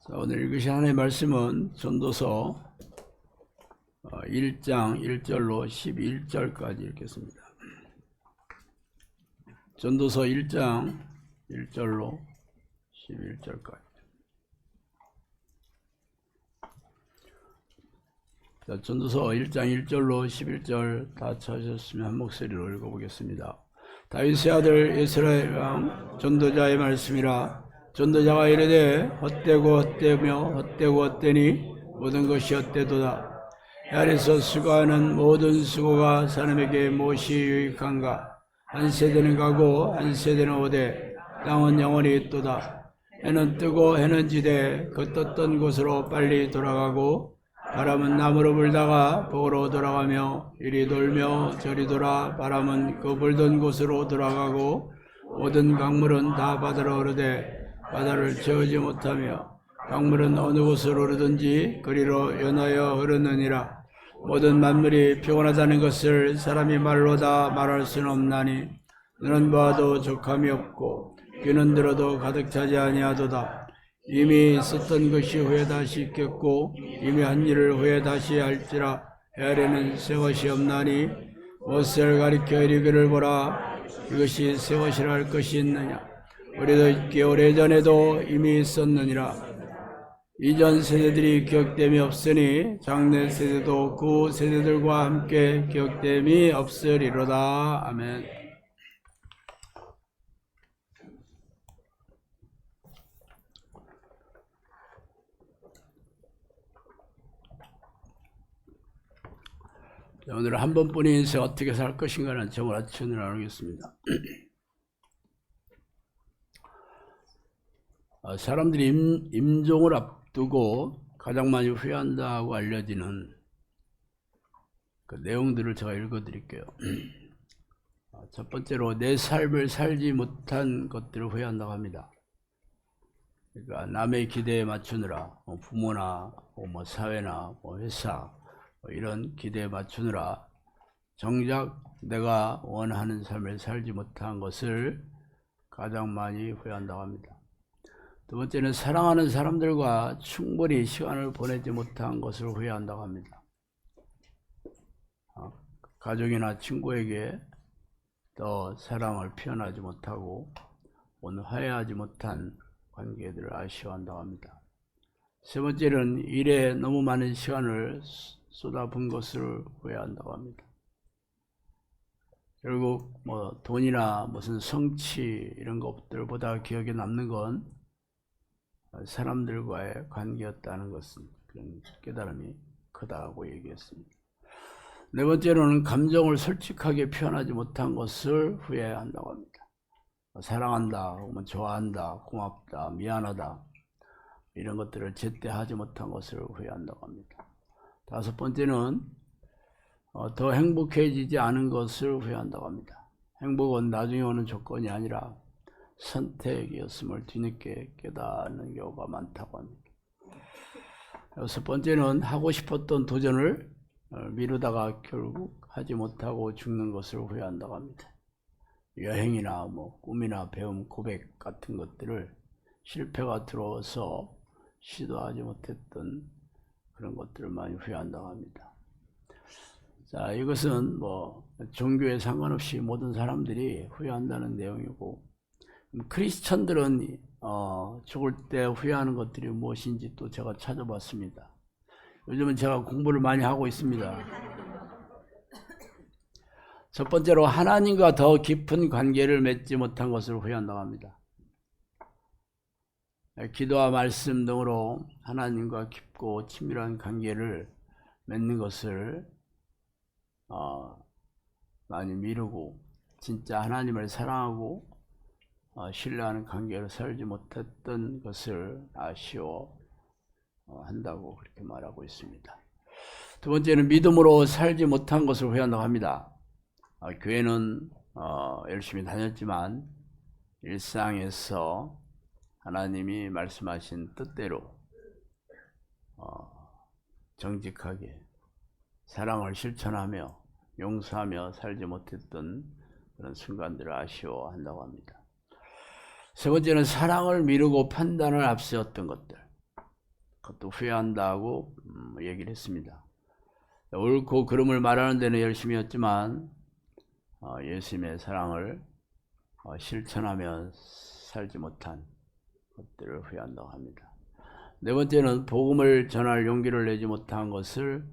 자, 오늘 읽으신 하나님의 말씀은 전도서 1장 1절로 11절까지 읽겠습니다. 전도서 1장 1절로 11절까지. 자, 전도서 1장 1절로 11절 다 찾으셨으면 한 목소리로 읽어보겠습니다. 다윗의 아들 이스라엘 왕 전도자의 말씀이라. 전도자가 이르되 헛되고 헛되며 헛되고 헛되니 모든 것이 헛되도다. 해 아래서 수고하는 모든 수고가 사람에게 무엇이 유익한가? 한 세대는 가고 한 세대는 오되 땅은 영원히 있도다. 해는 뜨고 해는 지되 그 떴던 곳으로 빨리 돌아가고 바람은 남으로 불다가 북으로 돌아가며 이리 돌며 저리 돌아 바람은 그 불던 곳으로 돌아가고 모든 강물은 다 바다로 흐르되 바다를 채우지 못하며 강물은 어느 곳으로 흐르든지 그리로 연하여 흐르느니라. 모든 만물이 피곤하다는 것을 사람이 말로 다 말할 수는 없나니 눈은 봐도 족함이 없고 귀는 들어도 가득 차지 아니하도다. 이미 있었던 것이 후에 다시 있겠고 이미 한 일을 후에 다시 할지라. 해 아래는 새 것이 없나니 모세를 가리켜 이르기를 보라. 이것이 새 것이라 할 것이 있느냐. 우리도 있기 오래전에도 이미 있었느니라. 이전 세대들이 기억됨이 없으니 장래 세대도 그 세대들과 함께 기억됨이 없으리로다. 아멘. 오늘 한 번뿐인 인생 어떻게 살 것인가는 정말 아침을 나누겠습니다. 사람들이 임종을 앞두고 가장 많이 후회한다고 알려지는 그 내용들을 제가 읽어드릴게요. 첫 번째로 내 삶을 살지 못한 것들을 후회한다고 합니다. 그러니까 남의 기대에 맞추느라 부모나 사회나 회사 이런 기대에 맞추느라 정작 내가 원하는 삶을 살지 못한 것을 가장 많이 후회한다고 합니다. 두 번째는 사랑하는 사람들과 충분히 시간을 보내지 못한 것을 후회한다고 합니다. 가족이나 친구에게 더 사랑을 표현하지 못하고 오늘 화해하지 못한 관계들을 아쉬워한다고 합니다. 세 번째는 일에 너무 많은 시간을 쏟아부은 것을 후회한다고 합니다. 결국 돈이나 무슨 성취 이런 것들보다 기억에 남는 건 사람들과의 관계였다는 것은 그런 깨달음이 크다고 얘기했습니다. 네 번째로는 감정을 솔직하게 표현하지 못한 것을 후회한다고 합니다. 사랑한다, 좋아한다, 고맙다, 미안하다 이런 것들을 제때 하지 못한 것을 후회한다고 합니다. 다섯 번째는 더 행복해지지 않은 것을 후회한다고 합니다. 행복은 나중에 오는 조건이 아니라 선택이었음을 뒤늦게 깨닫는 경우가 많다고 합니다. 여섯 번째는 하고 싶었던 도전을 미루다가 결국 하지 못하고 죽는 것을 후회한다고 합니다. 여행이나 꿈이나 배움, 고백 같은 것들을 실패가 들어와서 시도하지 못했던 그런 것들을 많이 후회한다고 합니다. 자, 이것은 종교에 상관없이 모든 사람들이 후회한다는 내용이고, 크리스천들은 죽을 때 후회하는 것들이 무엇인지 또 제가 찾아봤습니다. 요즘은 제가 공부를 많이 하고 있습니다. 첫 번째로 하나님과 더 깊은 관계를 맺지 못한 것을 후회한다고 합니다. 기도와 말씀 등으로 하나님과 깊고 친밀한 관계를 맺는 것을 많이 미루고 진짜 하나님을 사랑하고 신뢰하는 관계로 살지 못했던 것을 아쉬워한다고 그렇게 말하고 있습니다. 두 번째는 믿음으로 살지 못한 것을 후회한다고 합니다. 교회는 열심히 다녔지만 일상에서 하나님이 말씀하신 뜻대로 정직하게 사랑을 실천하며 용서하며 살지 못했던 그런 순간들을 아쉬워한다고 합니다. 세 번째는 사랑을 미루고 판단을 앞세웠던 것들. 그것도 후회한다고 얘기를 했습니다. 옳고 그름을 말하는 데는 열심히 했지만 예수님의 사랑을 실천하며 살지 못한 것들을 후회한다고 합니다. 네 번째는 복음을 전할 용기를 내지 못한 것을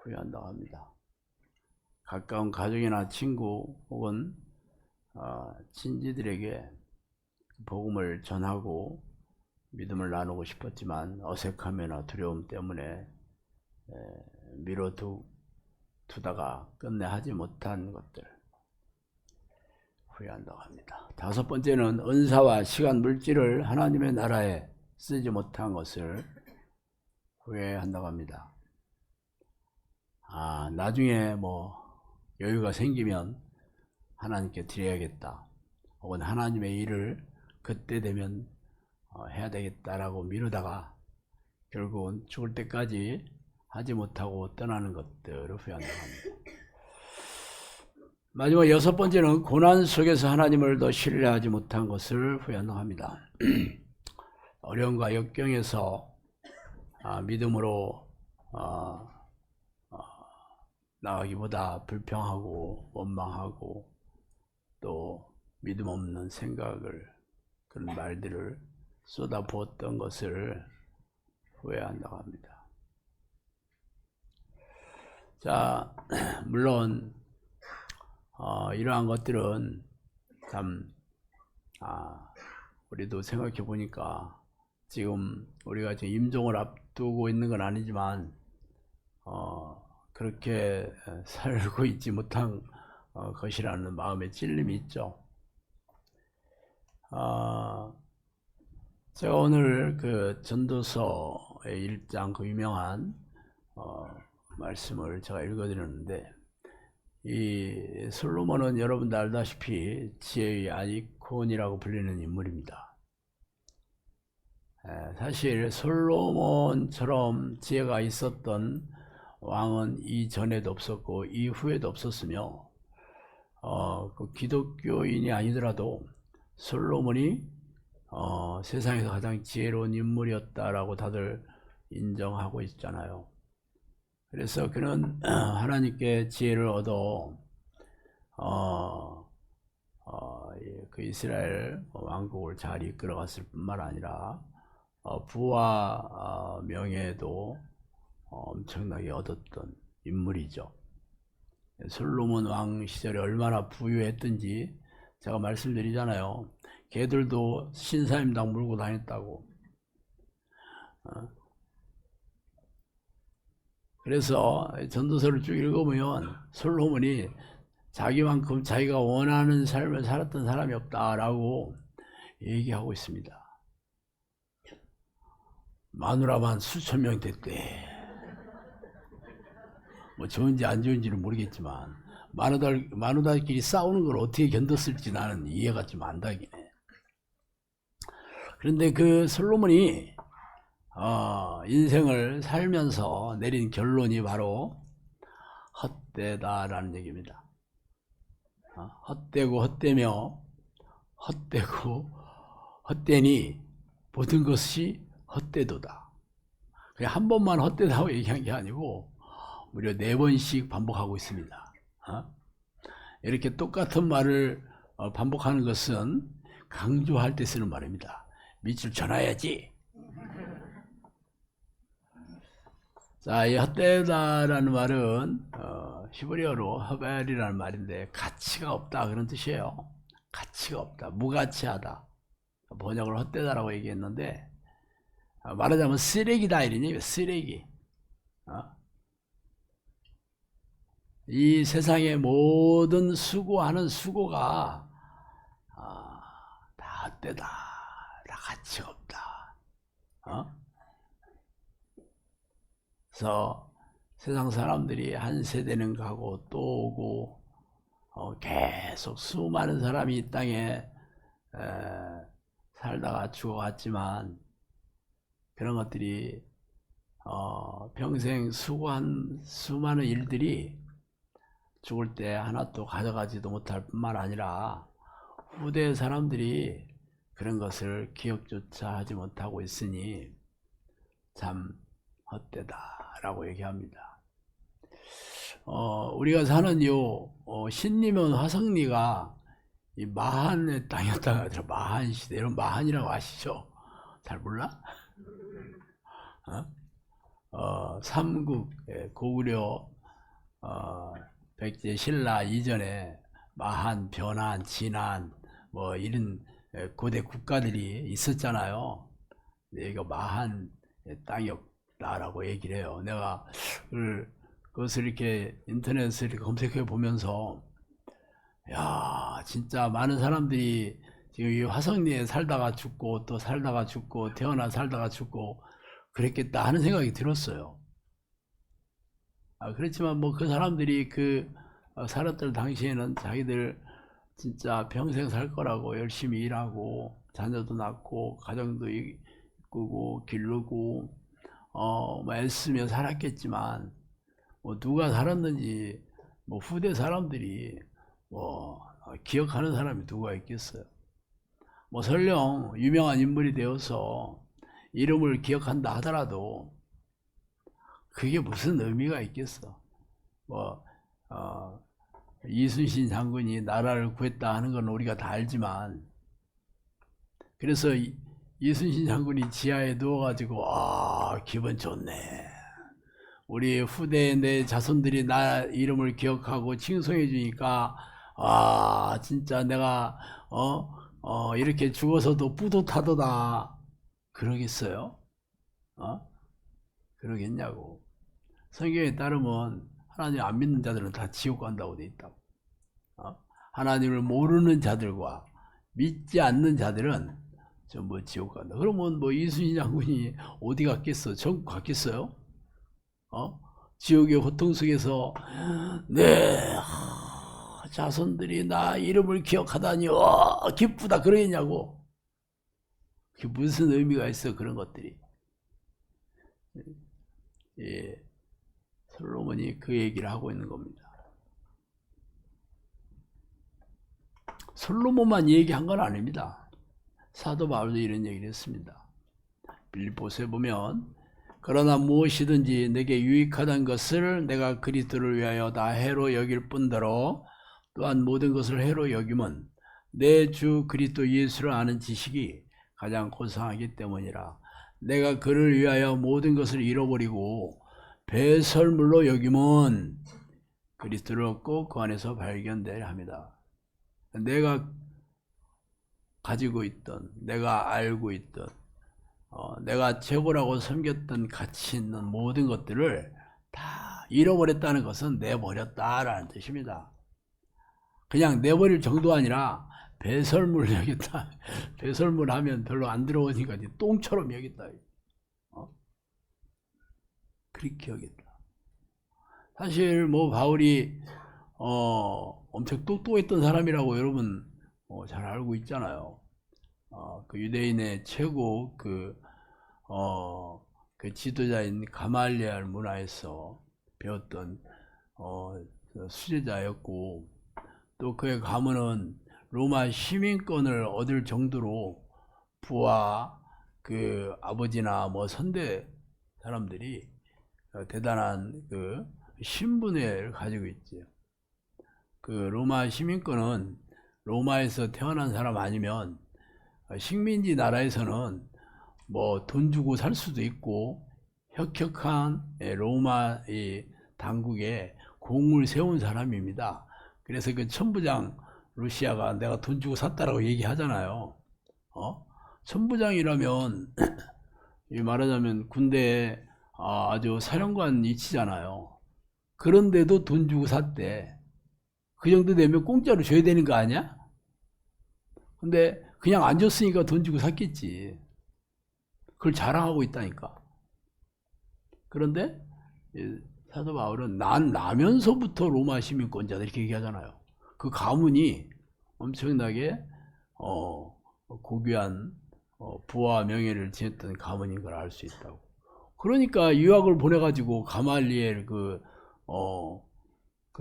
후회한다고 합니다. 가까운 가족이나 친구 혹은 친지들에게 복음을 전하고 믿음을 나누고 싶었지만 어색함이나 두려움 때문에 미뤄두다가 끝내 하지 못한 것들 후회한다고 합니다. 다섯 번째는 은사와 시간, 물질을 하나님의 나라에 쓰지 못한 것을 후회한다고 합니다. 나중에 여유가 생기면 하나님께 드려야겠다. 혹은 하나님의 일을 그때 되면 해야 되겠다라고 미루다가 결국은 죽을 때까지 하지 못하고 떠나는 것들을 후회한다고 합니다. 마지막 여섯 번째는 고난 속에서 하나님을 더 신뢰하지 못한 것을 후회한다고 합니다. 어려움과 역경에서 믿음으로 나가기보다 불평하고 원망하고 또 믿음 없는 생각을 그런 말들을 쏟아부었던 것을 후회한다고 합니다. 자, 물론 이러한 것들은 참 우리도 생각해 보니까 지금 우리가 지금 임종을 앞두고 있는 건 아니지만 그렇게 살고 있지 못한 것이라는 마음의 찔림이 있죠. 제가 오늘 그 전도서의 1장 그 유명한 말씀을 제가 읽어드렸는데, 이 솔로몬은 여러분도 알다시피 지혜의 아이콘이라고 불리는 인물입니다. 사실 솔로몬처럼 지혜가 있었던 왕은 이전에도 없었고 이후에도 없었으며 그 기독교인이 아니더라도 솔로몬이 세상에서 가장 지혜로운 인물이었다라고 다들 인정하고 있잖아요. 그래서 그는 하나님께 지혜를 얻어 그 이스라엘 왕국을 잘 이끌어갔을 뿐만 아니라 부와 명예도 엄청나게 얻었던 인물이죠. 솔로몬 왕 시절에 얼마나 부유했던지 제가 말씀드리잖아요. 걔들도 신사임당 물고 다녔다고. 그래서 전도서를 쭉 읽어보면 솔로몬이 자기만큼 자기가 원하는 삶을 살았던 사람이 없다라고 얘기하고 있습니다. 마누라만 수천 명 됐대. 좋은지 안 좋은지는 모르겠지만 마누라끼리 싸우는 걸 어떻게 견뎠을지 나는 이해가 좀 안 되긴 해. 그런데 그 솔로몬이 인생을 살면서 내린 결론이 바로 헛되다라는 얘기입니다. 헛되고 헛되며 헛되고 헛되니 모든 것이 헛되도다. 그냥 한 번만 헛되다고 얘기한 게 아니고 무려 4번씩 반복하고 있습니다. 이렇게 똑같은 말을 반복하는 것은 강조할 때 쓰는 말입니다. 밑줄 쳐놔야지. 자, 이 헛되다라는 말은 히브리어로 허벨이라는 말인데 가치가 없다 그런 뜻이에요. 가치가 없다, 무가치하다. 번역을 헛되다라고 얘기했는데 말하자면 쓰레기다 이런 얘기예요. 쓰레기. 이 세상의 모든 수고하는 수고가 다 헛되다, 다 가치가 없다. 그래서 세상 사람들이 한 세대는 가고 또 오고 계속 수많은 사람이 이 땅에 살다가 죽어갔지만 그런 것들이 평생 수고한 수많은 일들이 죽을 때 하나도 가져가지도 못할 뿐만 아니라 후대 사람들이 그런 것을 기억조차 하지 못하고 있으니 참 헛되다라고 얘기합니다. 우리가 사는 신림은 화성리가 이 마한의 땅이었다가 아니라 마한 시대, 이런 마한이라고 아시죠? 잘 몰라? 삼국 고구려 백제 신라 이전에 마한, 변한, 진한 뭐 이런 고대 국가들이 있었잖아요. 이거 마한 땅이었다라고 얘기를 해요. 내가 그것을 이렇게 인터넷에 이렇게 검색해 보면서 야, 진짜 많은 사람들이 지금 이 화성리에 살다가 죽고 또 살다가 죽고 태어나 살다가 죽고 그랬겠다 하는 생각이 들었어요. 그렇지만 뭐 그 사람들이 살았던 당시에는 자기들 진짜 평생 살 거라고 열심히 일하고 자녀도 낳고 가정도 이꾸고 기르고 뭐 애쓰며 살았겠지만 뭐 누가 살았는지 뭐 후대 사람들이 뭐 기억하는 사람이 누가 있겠어요. 뭐 설령 유명한 인물이 되어서 이름을 기억한다 하더라도 그게 무슨 의미가 있겠어. 뭐 이순신 장군이 나라를 구했다 하는 건 우리가 다 알지만, 그래서 이순신 장군이 지하에 누워가지고 기분 좋네, 우리 후대의 내 자손들이 나 이름을 기억하고 칭송해 주니까 진짜 내가 이렇게 죽어서도 뿌듯하도다 그러겠어요? 그러겠냐고. 성경에 따르면 하나님 안 믿는 자들은 다 지옥 간다고 돼 있다고. 하나님을 모르는 자들과 믿지 않는 자들은 전부 지옥 간다. 그러면 뭐 이순신 장군이 어디 갔겠어? 전국 갔겠어요? 지옥의 고통 속에서 네 자손들이 나 이름을 기억하다니 기쁘다 그러겠냐고. 그게 무슨 의미가 있어, 그런 것들이. 예, 솔로몬이 그 얘기를 하고 있는 겁니다. 솔로몬만 얘기한 건 아닙니다. 사도 바울도 이런 얘기를 했습니다. 빌립보서에 보면 그러나 무엇이든지 내게 유익하다는 것을 내가 그리스도를 위하여 다 해로 여길 뿐더러 또한 모든 것을 해로 여김은 내 주 그리스도 예수를 아는 지식이 가장 고상하기 때문이라. 내가 그를 위하여 모든 것을 잃어버리고 배설물로 여김은 그리스도를 얻고 그 안에서 발견되려 합니다. 내가 가지고 있던, 내가 알고 있던, 내가 최고라고 섬겼던 가치 있는 모든 것들을 다 잃어버렸다는 것은 내버렸다라는 뜻입니다. 그냥 내버릴 정도 아니라 배설물을 여겼다. 배설물 하면 별로 안 들어오니까 똥처럼 여겼다. 그렇게 여겼다. 사실 뭐 바울이 엄청 똑똑했던 사람이라고 여러분 잘 알고 있잖아요. 그 유대인의 최고 그 지도자인 가말리엘 문화에서 배웠던 수제자였고, 또 그의 가문은 로마 시민권을 얻을 정도로 부와 그 아버지나 뭐 선대 사람들이 대단한 그 신분을 가지고 있지. 그 로마 시민권은 로마에서 태어난 사람 아니면 식민지 나라에서는 뭐 돈 주고 살 수도 있고 혁혁한 로마 당국에 공을 세운 사람입니다. 그래서 그 천부장 루시아가 내가 돈 주고 샀다라고 얘기하잖아요. 천부장이라면 말하자면 군대에 아주 사령관 위치잖아요. 그런데도 돈 주고 샀대. 그 정도 되면 공짜로 줘야 되는 거 아니야? 근데 그냥 안 줬으니까 돈 주고 샀겠지. 그걸 자랑하고 있다니까. 그런데 사도 바울은 난 나면서부터 로마 시민권자다 이렇게 얘기하잖아요. 그 가문이 엄청나게 고귀한 부와 명예를 지녔던 가문인 걸 알 수 있다고. 그러니까 유학을 보내가지고 가말리엘 그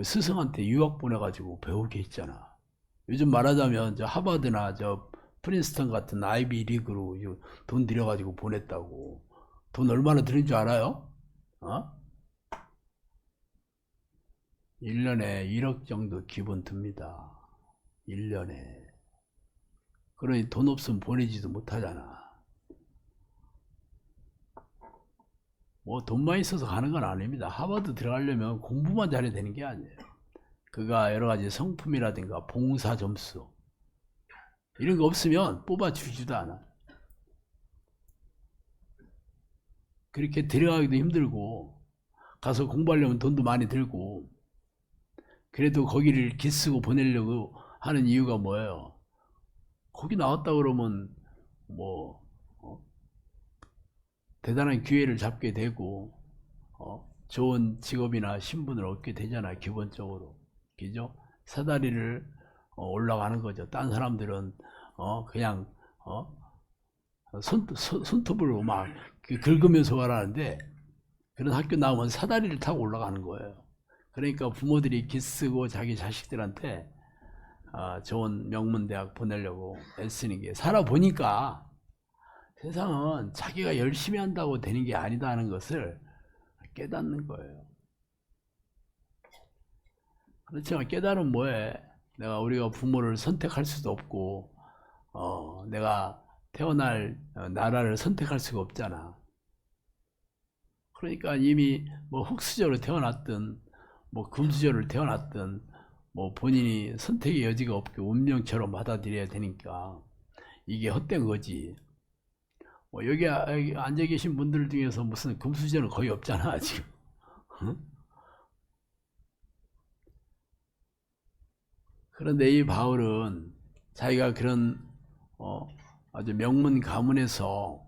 스승한테 유학 보내가지고 배우게 했잖아. 요즘 말하자면 저 하버드나 저 프린스턴 같은 아이비 리그로 돈 들여가지고 보냈다고. 돈 얼마나 드는 줄 알아요? 1년에 1억 정도 기본 듭니다. 1년에. 그러니 돈 없으면 보내지도 못하잖아. 뭐 돈만 있어서 가는 건 아닙니다. 하버드 들어가려면 공부만 잘해야 되는 게 아니에요. 그가 여러 가지 성품이라든가 봉사 점수 이런 거 없으면 뽑아주지도 않아. 그렇게 들어가기도 힘들고 가서 공부하려면 돈도 많이 들고 그래도 거기를 기쓰고 보내려고 하는 이유가 뭐예요? 거기 나왔다 그러면 뭐 대단한 기회를 잡게 되고 좋은 직업이나 신분을 얻게 되잖아. 기본적으로 그죠? 사다리를 올라가는 거죠. 딴 사람들은 그냥 손톱으로 막 긁으면서 말하는데 그런 학교 나오면 사다리를 타고 올라가는 거예요. 그러니까 부모들이 기쓰고 자기 자식들한테 좋은 명문대학 보내려고 애쓰는 게 살아보니까 세상은 자기가 열심히 한다고 되는 게 아니다는 것을 깨닫는 거예요. 그렇지만 깨달으면 뭐해? 우리가 부모를 선택할 수도 없고 내가 태어날 나라를 선택할 수가 없잖아. 그러니까 이미 뭐 흙수저로 태어났든 뭐 금수저를 태어났든 뭐 본인이 선택의 여지가 없게 운명처럼 받아들여야 되니까 이게 헛된 거지. 뭐 여기 앉아 계신 분들 중에서 무슨 금수저는 거의 없잖아 지금. 응? 그런데 이 바울은 자기가 그런 아주 명문 가문에서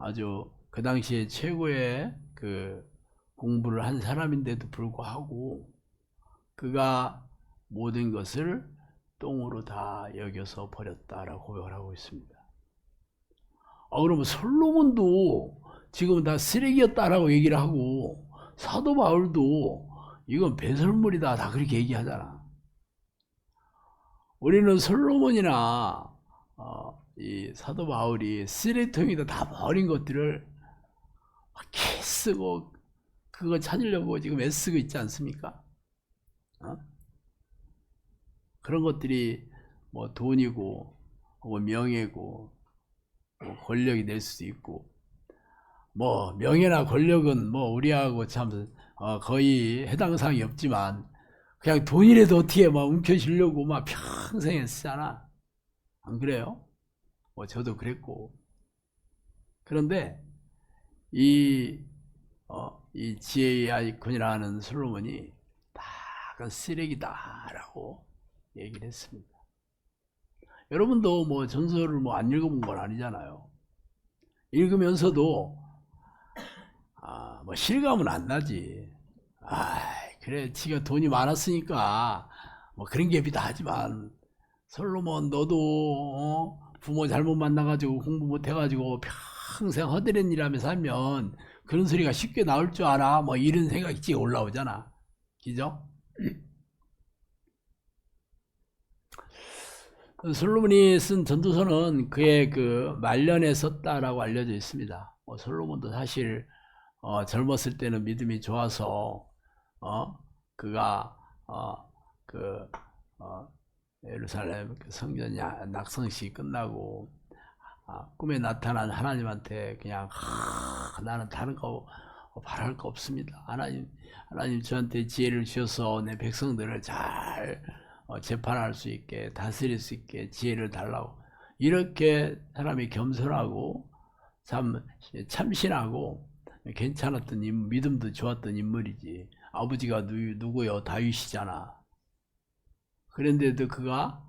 아주 그 당시에 최고의 그 공부를 한 사람인데도 불구하고 그가 모든 것을 똥으로 다 여겨서 버렸다라고 고백을 하고 있습니다. 그러면 솔로몬도 지금 다 쓰레기였다라고 얘기를 하고 사도 바울도 이건 배설물이다 다 그렇게 얘기하잖아. 우리는 솔로몬이나 이 사도 바울이 쓰레기통에다 다 버린 것들을 쓰고 그거 찾으려고 지금 애쓰고 있지 않습니까? 그런 것들이 뭐 돈이고 혹은 명예고 뭐 권력이 될 수도 있고 뭐 명예나 권력은 뭐 우리하고 참 거의 해당 사항이 없지만 그냥 돈이라도 어떻게 막 움켜쥐려고 막 평생 했잖아. 안 그래요? 뭐 저도 그랬고. 그런데 이 지혜의 아이콘이라 하는 솔로몬이 다 그 쓰레기다라고 얘기를 했습니다. 여러분도 뭐 전설을 뭐 안 읽어본 건 아니잖아요. 읽으면서도 뭐 실감은 안 나지. 그래 지가 돈이 많았으니까 뭐 그런 게 비다 하지만 솔로몬 너도 부모 잘못 만나가지고 공부 못해가지고 평생 허드렛 일하며 살면 그런 소리가 쉽게 나올 줄 알아. 뭐 이런 생각이 찌 올라오잖아. 그죠? 솔로몬이 쓴 전도서는 그의 그 말년에 썼다라고 알려져 있습니다. 솔로몬도 사실 젊었을 때는 믿음이 좋아서 그가 예루살렘 성전 낙성식 끝나고 꿈에 나타난 하나님한테 그냥 나는 다른 거 바랄 거 없습니다. 하나님 저한테 지혜를 주셔서 내 백성들을 잘 재판할 수 있게 다스릴 수 있게 지혜를 달라고 이렇게 사람이 겸손하고 참 참신하고 괜찮았던 믿음도 좋았던 인물이지. 아버지가 누구요? 다윗이잖아. 그런데도 그가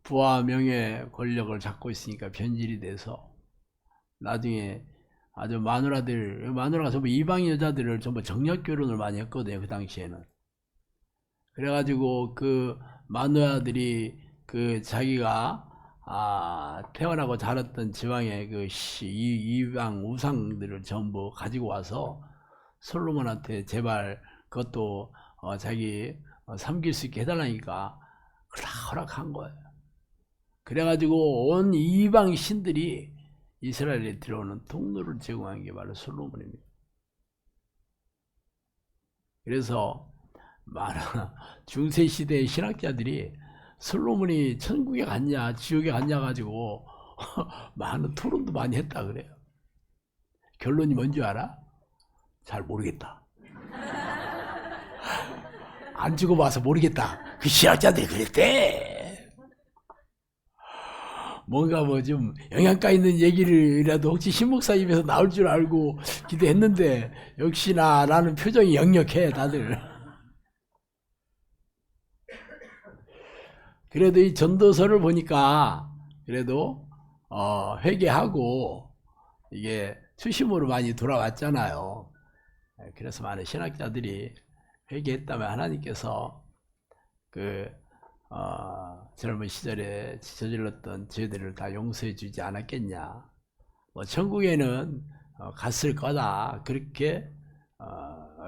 부와 명예 권력을 잡고 있으니까 변질이 돼서 나중에 아주 마누라가 전부 이방 여자들을 전부 정략 결혼을 많이 했거든요. 그 당시에는. 그래가지고 그 마누라들이 그 자기가 태어나고 자랐던 지방의 그 이방 우상들을 전부 가지고 와서 솔로몬한테 제발 그것도 자기 섬길 수 있게 해달라니까 다 허락한 거예요. 그래가지고 온 이방 신들이 이스라엘에 들어오는 통로를 제공한 게 바로 솔로몬입니다. 그래서 많은 중세시대의 신학자들이 솔로몬이 천국에 갔냐 지옥에 갔냐 가지고 많은 토론도 많이 했다 그래요. 결론이 뭔지 알아? 잘 모르겠다. 안 죽어봐서 모르겠다. 그 신학자들이 그랬대. 뭔가 뭐 좀 영양가 있는 얘기를이라도 혹시 신목사 입에서 나올 줄 알고 기대했는데 역시나 라는 표정이 역력해 다들. 그래도 이 전도서를 보니까 그래도 회개하고 이게 수심으로 많이 돌아왔잖아요. 그래서 많은 신학자들이 회개했다면 하나님께서 그 젊은 시절에 저질렀던 죄들을 다 용서해 주지 않았겠냐. 뭐 천국에는 갔을 거다. 그렇게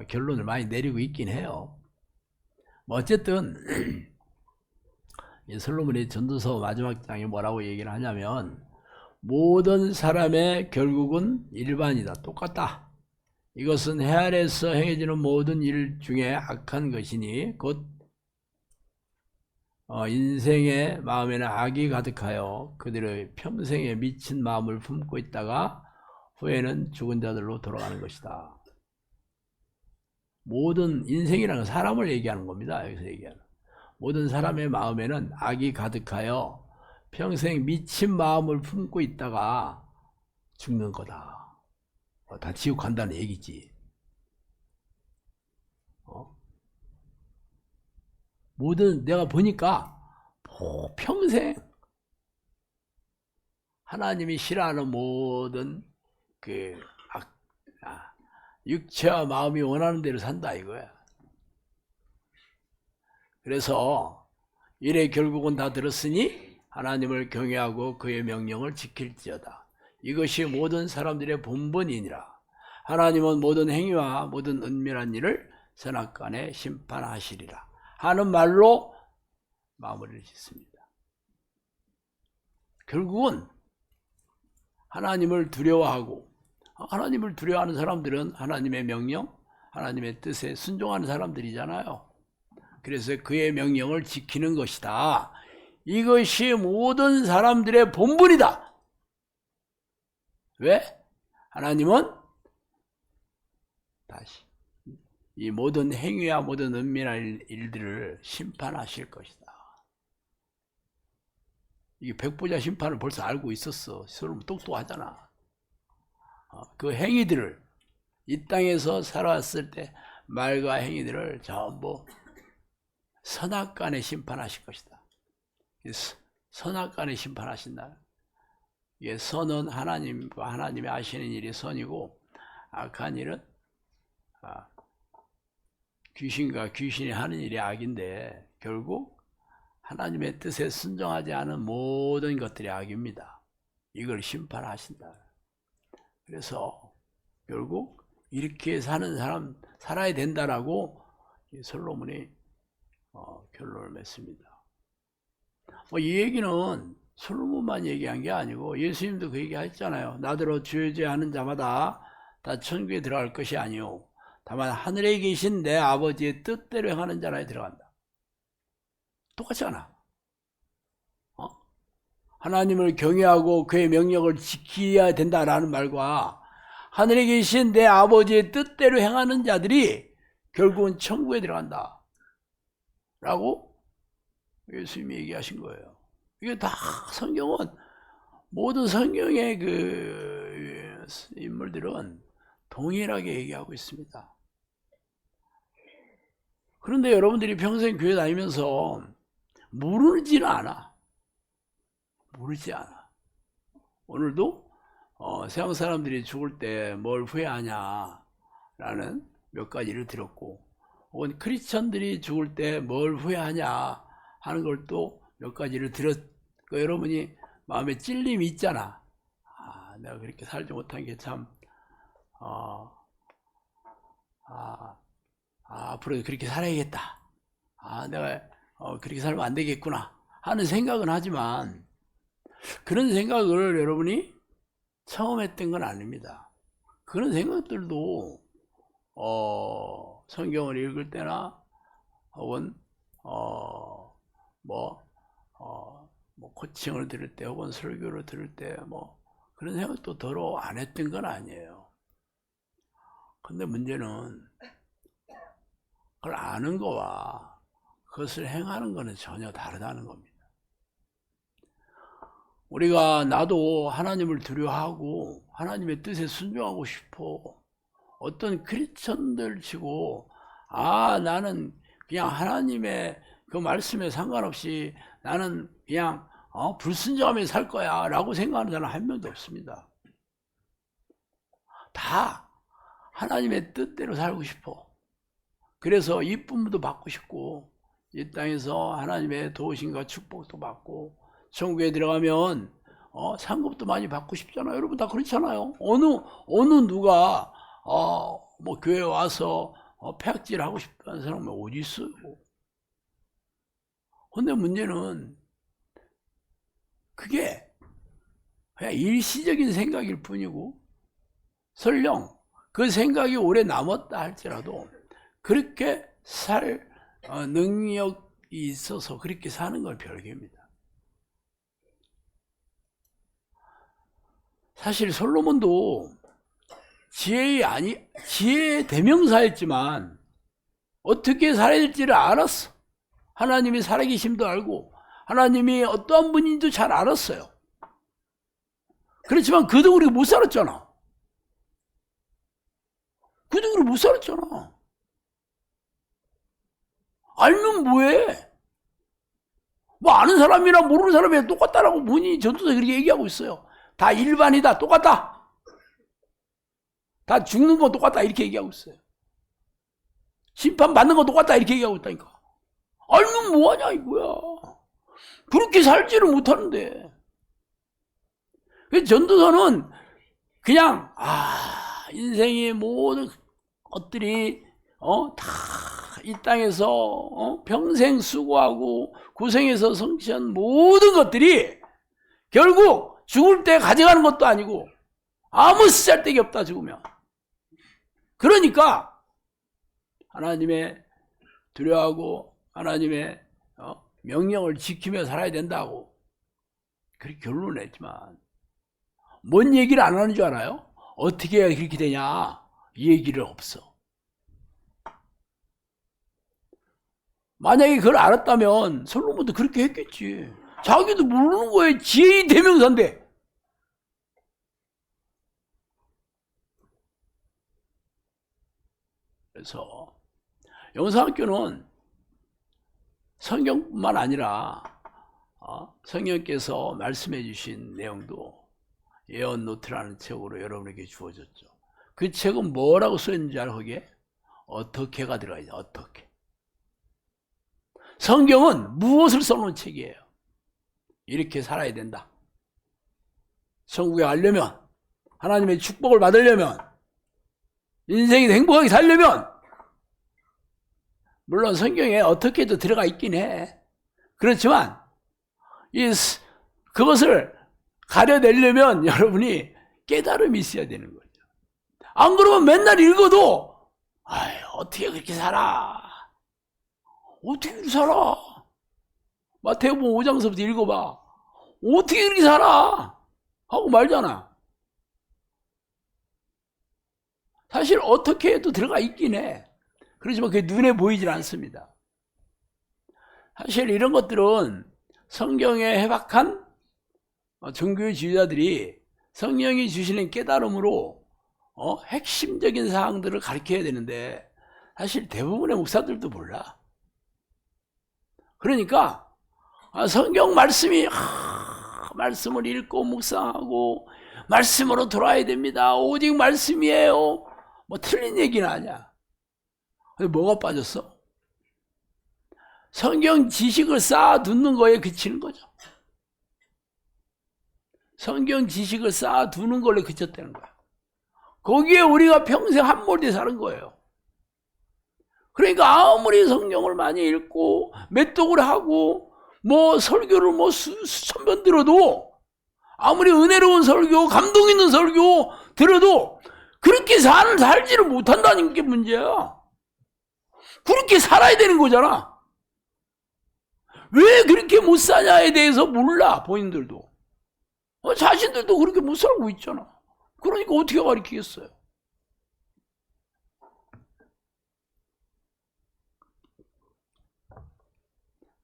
결론을 많이 내리고 있긴 해요. 뭐 어쨌든 이 솔로몬의 전도서 마지막 장에 뭐라고 얘기를 하냐면 모든 사람의 결국은 일반이다. 똑같다. 이것은 해 아래에서 행해지는 모든 일 중에 악한 것이니 곧 인생의 마음에는 악이 가득하여 그들의 평생에 미친 마음을 품고 있다가 후에는 죽은 자들로 돌아가는 것이다. 모든 인생이라는 건 사람을 얘기하는 겁니다. 여기서 얘기하는 모든 사람의 마음에는 악이 가득하여 평생 미친 마음을 품고 있다가 죽는 거다. 다 지옥 간다는 얘기지. 모든 내가 보니까 평생 하나님이 싫어하는 모든 그 육체와 마음이 원하는 대로 산다 이거야. 그래서 이래 결국은 다 들었으니 하나님을 경외하고 그의 명령을 지킬지어다. 이것이 모든 사람들의 본분이니라. 하나님은 모든 행위와 모든 은밀한 일을 선악간에 심판하시리라 하는 말로 마무리를 짓습니다. 결국은 하나님을 두려워하고 하나님을 두려워하는 사람들은 하나님의 명령, 하나님의 뜻에 순종하는 사람들이잖아요. 그래서 그의 명령을 지키는 것이다. 이것이 모든 사람들의 본분이다. 왜? 하나님은 다시 이 모든 행위와 모든 은밀한 일들을 심판하실 것이다. 이게 백보자 심판을 벌써 알고 있었어. 서로 똑똑하잖아. 그 행위들을 이 땅에서 살아왔을 때 말과 행위들을 전부 선악간에 심판하실 것이다. 선악간에 심판하신다. 이게 선은 하나님과 하나님이 아시는 일이 선이고 악한 일은 귀신과 귀신이 하는 일이 악인데 결국 하나님의 뜻에 순종하지 않은 모든 것들이 악입니다. 이걸 심판하신다. 그래서 결국 이렇게 사는 사람 살아야 된다라고 솔로몬이 결론을 맺습니다. 이 얘기는 솔로몬만 얘기한 게 아니고 예수님도 그 얘기 했잖아요. 나더러 죄하는 자마다 다 천국에 들어갈 것이 아니요 다만 하늘에 계신 내 아버지의 뜻대로 행하는 자라에 들어간다. 똑같잖아. 하나님을 경외하고 그의 명령을 지켜야 된다라는 말과 하늘에 계신 내 아버지의 뜻대로 행하는 자들이 결국은 천국에 들어간다 라고 예수님이 얘기하신 거예요. 이게 다 성경은 모든 성경의 그 인물들은 동일하게 얘기하고 있습니다. 그런데 여러분들이 평생 교회 다니면서 모르지는 않아. 모르지 않아. 오늘도 세상 사람들이 죽을 때 뭘 후회하냐 라는 몇 가지를 들었고 혹은 크리스천들이 죽을 때 뭘 후회하냐 하는 걸 또 몇 가지를 들었고 여러분이 마음에 찔림이 있잖아. 내가 그렇게 살지 못한 게 참 앞으로 그렇게 살아야겠다. 내가 그렇게 살면 안 되겠구나 하는 생각은 하지만 그런 생각을 여러분이 처음 했던 건 아닙니다. 그런 생각들도 성경을 읽을 때나 혹은 뭐 코칭을 들을 때 혹은 설교를 들을 때 뭐 그런 생각도 더러 안 했던 건 아니에요. 근데 문제는 그걸 아는 거와 그것을 행하는 것은 전혀 다르다는 겁니다. 우리가 나도 하나님을 두려워하고 하나님의 뜻에 순종하고 싶어. 어떤 크리스천들 치고 나는 그냥 하나님의 그 말씀에 상관없이 나는 그냥 불순종하며 살 거야 라고 생각하는 사람 한 명도 없습니다. 다 하나님의 뜻대로 살고 싶어. 그래서 이쁨도 받고 싶고 이 땅에서 하나님의 도우심과 축복도 받고 천국에 들어가면 상급도 많이 받고 싶잖아요. 여러분 다 그렇잖아요. 어느 누가 뭐 교회 와서 폐악질 하고 싶다는 사람이 어디 있어요? 근데 문제는 그게 그냥 일시적인 생각일 뿐이고 설령 그 생각이 오래 남았다 할지라도 그렇게 살 능력이 있어서 그렇게 사는 건 별개입니다. 사실 솔로몬도 지혜의 대명사였지만 어떻게 살아야 될지를 알았어. 하나님이 살아계심도 알고 하나님이 어떠한 분인지도 잘 알았어요. 그렇지만 그도 우리가 못 살았잖아. 그도 우리가 못 살았잖아. 알면 뭐해? 뭐 아는 사람이랑 모르는 사람이랑 똑같다라고 문이 전도서 그렇게 얘기하고 있어요. 다 일반이다. 똑같다. 다 죽는 건 똑같다. 이렇게 얘기하고 있어요. 심판받는 건 똑같다. 이렇게 얘기하고 있다니까. 알면 뭐하냐 이거야. 그렇게 살지를 못하는데. 전도서는 그냥 인생의 모든 것들이 다 이 땅에서 평생 수고하고 고생해서 성취한 모든 것들이 결국 죽을 때 가져가는 것도 아니고 아무 쓰잘데기 없다 죽으면. 그러니까 하나님의 두려워하고 하나님의 명령을 지키며 살아야 된다고 그렇게 결론을 냈지만 뭔 얘기를 안 하는 줄 알아요? 어떻게 해야 그렇게 되냐? 이 얘기를 없어. 만약에 그걸 알았다면 솔로몬도 그렇게 했겠지. 자기도 모르는 거에 지혜의 대명사인데. 그래서 영성학교는 성경뿐만 아니라 성령께서 말씀해 주신 내용도 예언 노트라는 책으로 여러분에게 주어졌죠. 그 책은 뭐라고 써있는지 알아? 거기에 어떻게가 들어가 있어요. 어떻게. 성경은 무엇을 써놓은 책이에요? 이렇게 살아야 된다. 천국에 가려면, 하나님의 축복을 받으려면, 인생이 행복하게 살려면, 물론 성경에 어떻게도 들어가 있긴 해. 그렇지만 그것을 가려내려면 여러분이 깨달음이 있어야 되는 거죠. 안 그러면 맨날 읽어도 어떻게 그렇게 살아? 어떻게 그렇게 살아? 마태복음 5장서부터 읽어봐. 어떻게 그렇게 살아? 하고 말잖아. 사실 어떻게 해도 들어가 있긴 해. 그렇지만 그게 눈에 보이질 않습니다. 사실 이런 것들은 성경에 해박한 종교주의자들이 성령이 주시는 깨달음으로 핵심적인 사항들을 가르쳐야 되는데 사실 대부분의 목사들도 몰라. 그러니까 성경 말씀이 말씀을 읽고 묵상하고 말씀으로 돌아야 됩니다. 오직 말씀이에요. 뭐 틀린 얘기는 아니야. 근데 뭐가 빠졌어? 성경 지식을 쌓아두는 거에 그치는 거죠. 성경 지식을 쌓아두는 걸로 그쳤다는 거야. 거기에 우리가 평생 함몰돼 사는 거예요. 그러니까 아무리 성경을 많이 읽고 메독을 하고 뭐 설교를 뭐 수천 번 들어도 아무리 은혜로운 설교, 감동 있는 설교 들어도 그렇게 살지를 못한다는 게 문제야. 그렇게 살아야 되는 거잖아. 왜 그렇게 못 사냐에 대해서 몰라, 본인들도. 자신들도 그렇게 못 살고 있잖아. 그러니까 어떻게 가르치겠어요?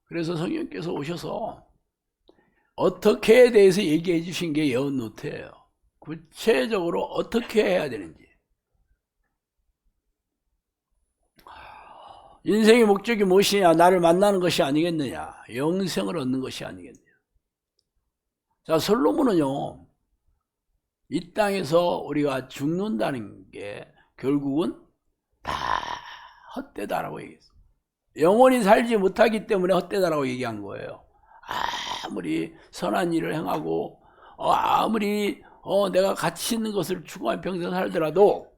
그래서 성령께서 오셔서 어떻게에 대해서 얘기해 주신 게 예언 노트예요. 구체적으로 어떻게 해야 되는지. 인생의 목적이 무엇이냐? 나를 만나는 것이 아니겠느냐? 영생을 얻는 것이 아니겠느냐? 자, 솔로몬은요, 이 땅에서 우리가 죽는다는 게 결국은 다 헛되다라고 얘기했어요. 영원히 살지 못하기 때문에 헛되다라고 얘기한 거예요. 아무리 선한 일을 행하고 아무리 내가 가치 있는 것을 추구하며 평생 살더라도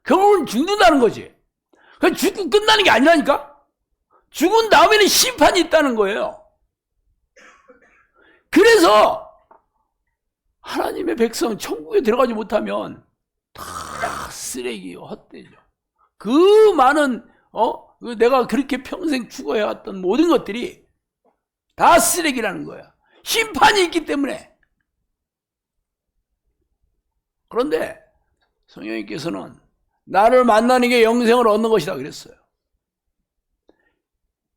결국은 죽는다는 거지. 죽고 끝나는 게 아니라니까. 죽은 다음에는 심판이 있다는 거예요. 그래서 하나님의 백성 천국에 들어가지 못하면 다 쓰레기요, 헛되죠. 그 많은 내가 그렇게 평생 추구해왔던 모든 것들이 다 쓰레기라는 거야. 심판이 있기 때문에. 그런데 성령님께서는 나를 만나는 게 영생을 얻는 것이다 그랬어요.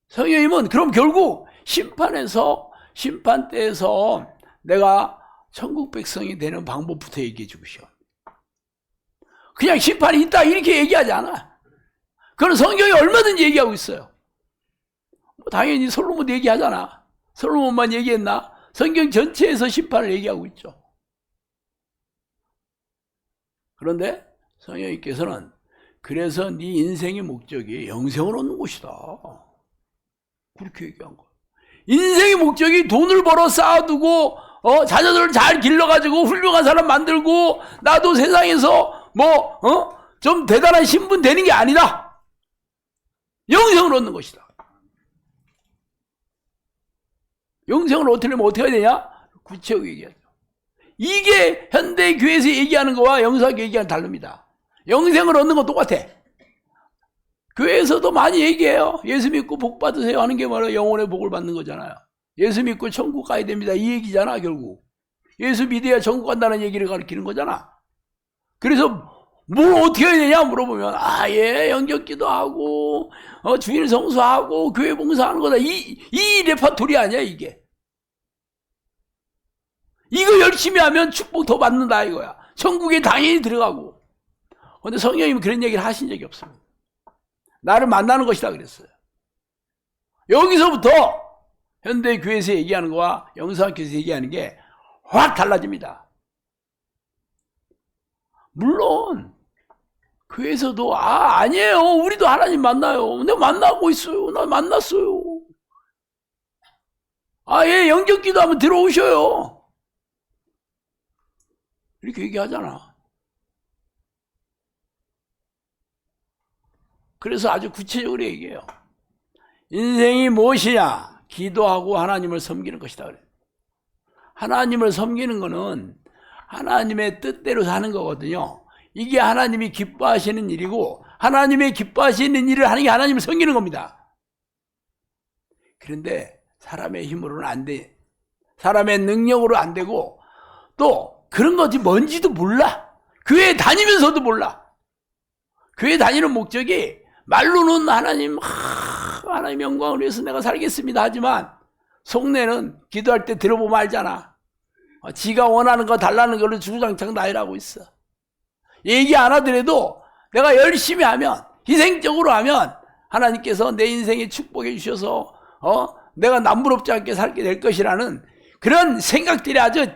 성령님은 그럼 결국 심판 때에서 내가 천국 백성이 되는 방법부터 얘기해 주셔. 그냥 심판이 있다 이렇게 얘기하지 않아. 그건 성경이 얼마든지 얘기하고 있어요. 당연히 솔로몬도 얘기하잖아. 솔로몬만 얘기했나? 성경 전체에서 심판을 얘기하고 있죠. 그런데 성령님께서는 그래서 네 인생의 목적이 영생을 얻는 것이다. 그렇게 얘기한 거예요. 인생의 목적이 돈을 벌어 쌓아두고 자녀들을 잘 길러가지고 훌륭한 사람 만들고 나도 세상에서 좀 대단한 신분 되는 게 아니다. 영생을 얻는 것이다. 영생을 얻으려면 어떻게 해야 되냐? 구체적으로 얘기하죠. 이게 현대 교회에서 얘기하는 거와 영사교 얘기하는 다릅니다. 영생을 얻는 건 똑같아. 교회에서도 많이 얘기해요. 예수 믿고 복 받으세요 하는 게 바로 영혼의 복을 받는 거잖아요. 예수 믿고 천국 가야 됩니다. 이 얘기잖아, 결국. 예수 믿어야 천국 간다는 얘기를 가르치는 거잖아. 그래서 뭘 어떻게 해야 되냐 물어보면 영접 기도하고 주일 성수하고 교회 봉사하는 거다. 이 레파토리 아니야, 이게. 이거 열심히 하면 축복 더 받는다 이거야. 천국에 당연히 들어가고. 그런데 성령님은 그런 얘기를 하신 적이 없습니다. 나를 만나는 것이다 그랬어요. 여기서부터 현대 교회에서 얘기하는 거와 영상교회에서 얘기하는 게 확 달라집니다. 물론 교회에서도 아니에요. 우리도 하나님 만나요. 내가 만나고 있어요. 나 만났어요. 영접 기도하면 들어오셔요. 이렇게 얘기하잖아. 그래서 아주 구체적으로 얘기해요. 인생이 무엇이냐? 기도하고 하나님을 섬기는 것이다 그래요. 하나님을 섬기는 거는 하나님의 뜻대로 사는 거거든요. 이게 하나님이 기뻐하시는 일이고 하나님의 기뻐하시는 일을 하는 게 하나님을 섬기는 겁니다. 그런데 사람의 힘으로는 안 돼. 사람의 능력으로 안 되고 또 그런 것이 뭔지도 몰라. 교회 다니면서도 몰라. 교회 다니는 목적이 말로는 하나님 영광을 위해서 내가 살겠습니다 하지만 속내는 기도할 때 들어보면 알잖아. 지가 원하는 거 달라는 걸로 주구장창 나열하고 있어. 얘기 안 하더라도 내가 열심히 하면 희생적으로 하면 하나님께서 내 인생에 축복해 주셔서 내가 남부럽지 않게 살게 될 것이라는 그런 생각들이 아주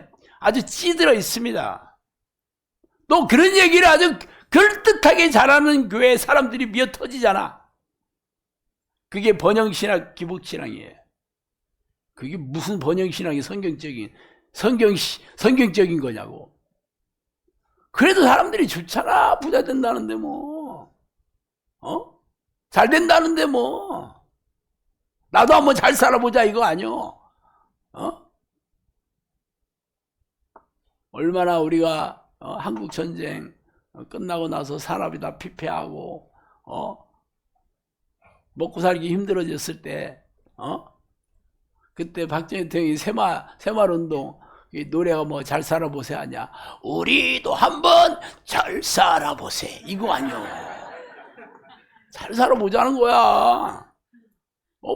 찌들어 있습니다. 또 그런 얘기를 아주 그럴듯하게 잘하는 교회 사람들이 미어 터지잖아. 그게 번영신학, 기복신앙이에요. 그게 무슨 번영신학이 성경적인 거냐고. 그래도 사람들이 좋잖아. 부자 된다는데 잘 된다는데 나도 한번 잘 살아보자 이거 아니요. 얼마나 우리가 한국 전쟁 끝나고 나서 사람이 다 피폐하고 먹고 살기 힘들어졌을 때 그때 박정희 대통령이 새마을운동 노래가 뭐 잘 살아보세 하냐. 우리도 한번 잘 살아보세 이거 아니요. 잘 살아보자는 거야.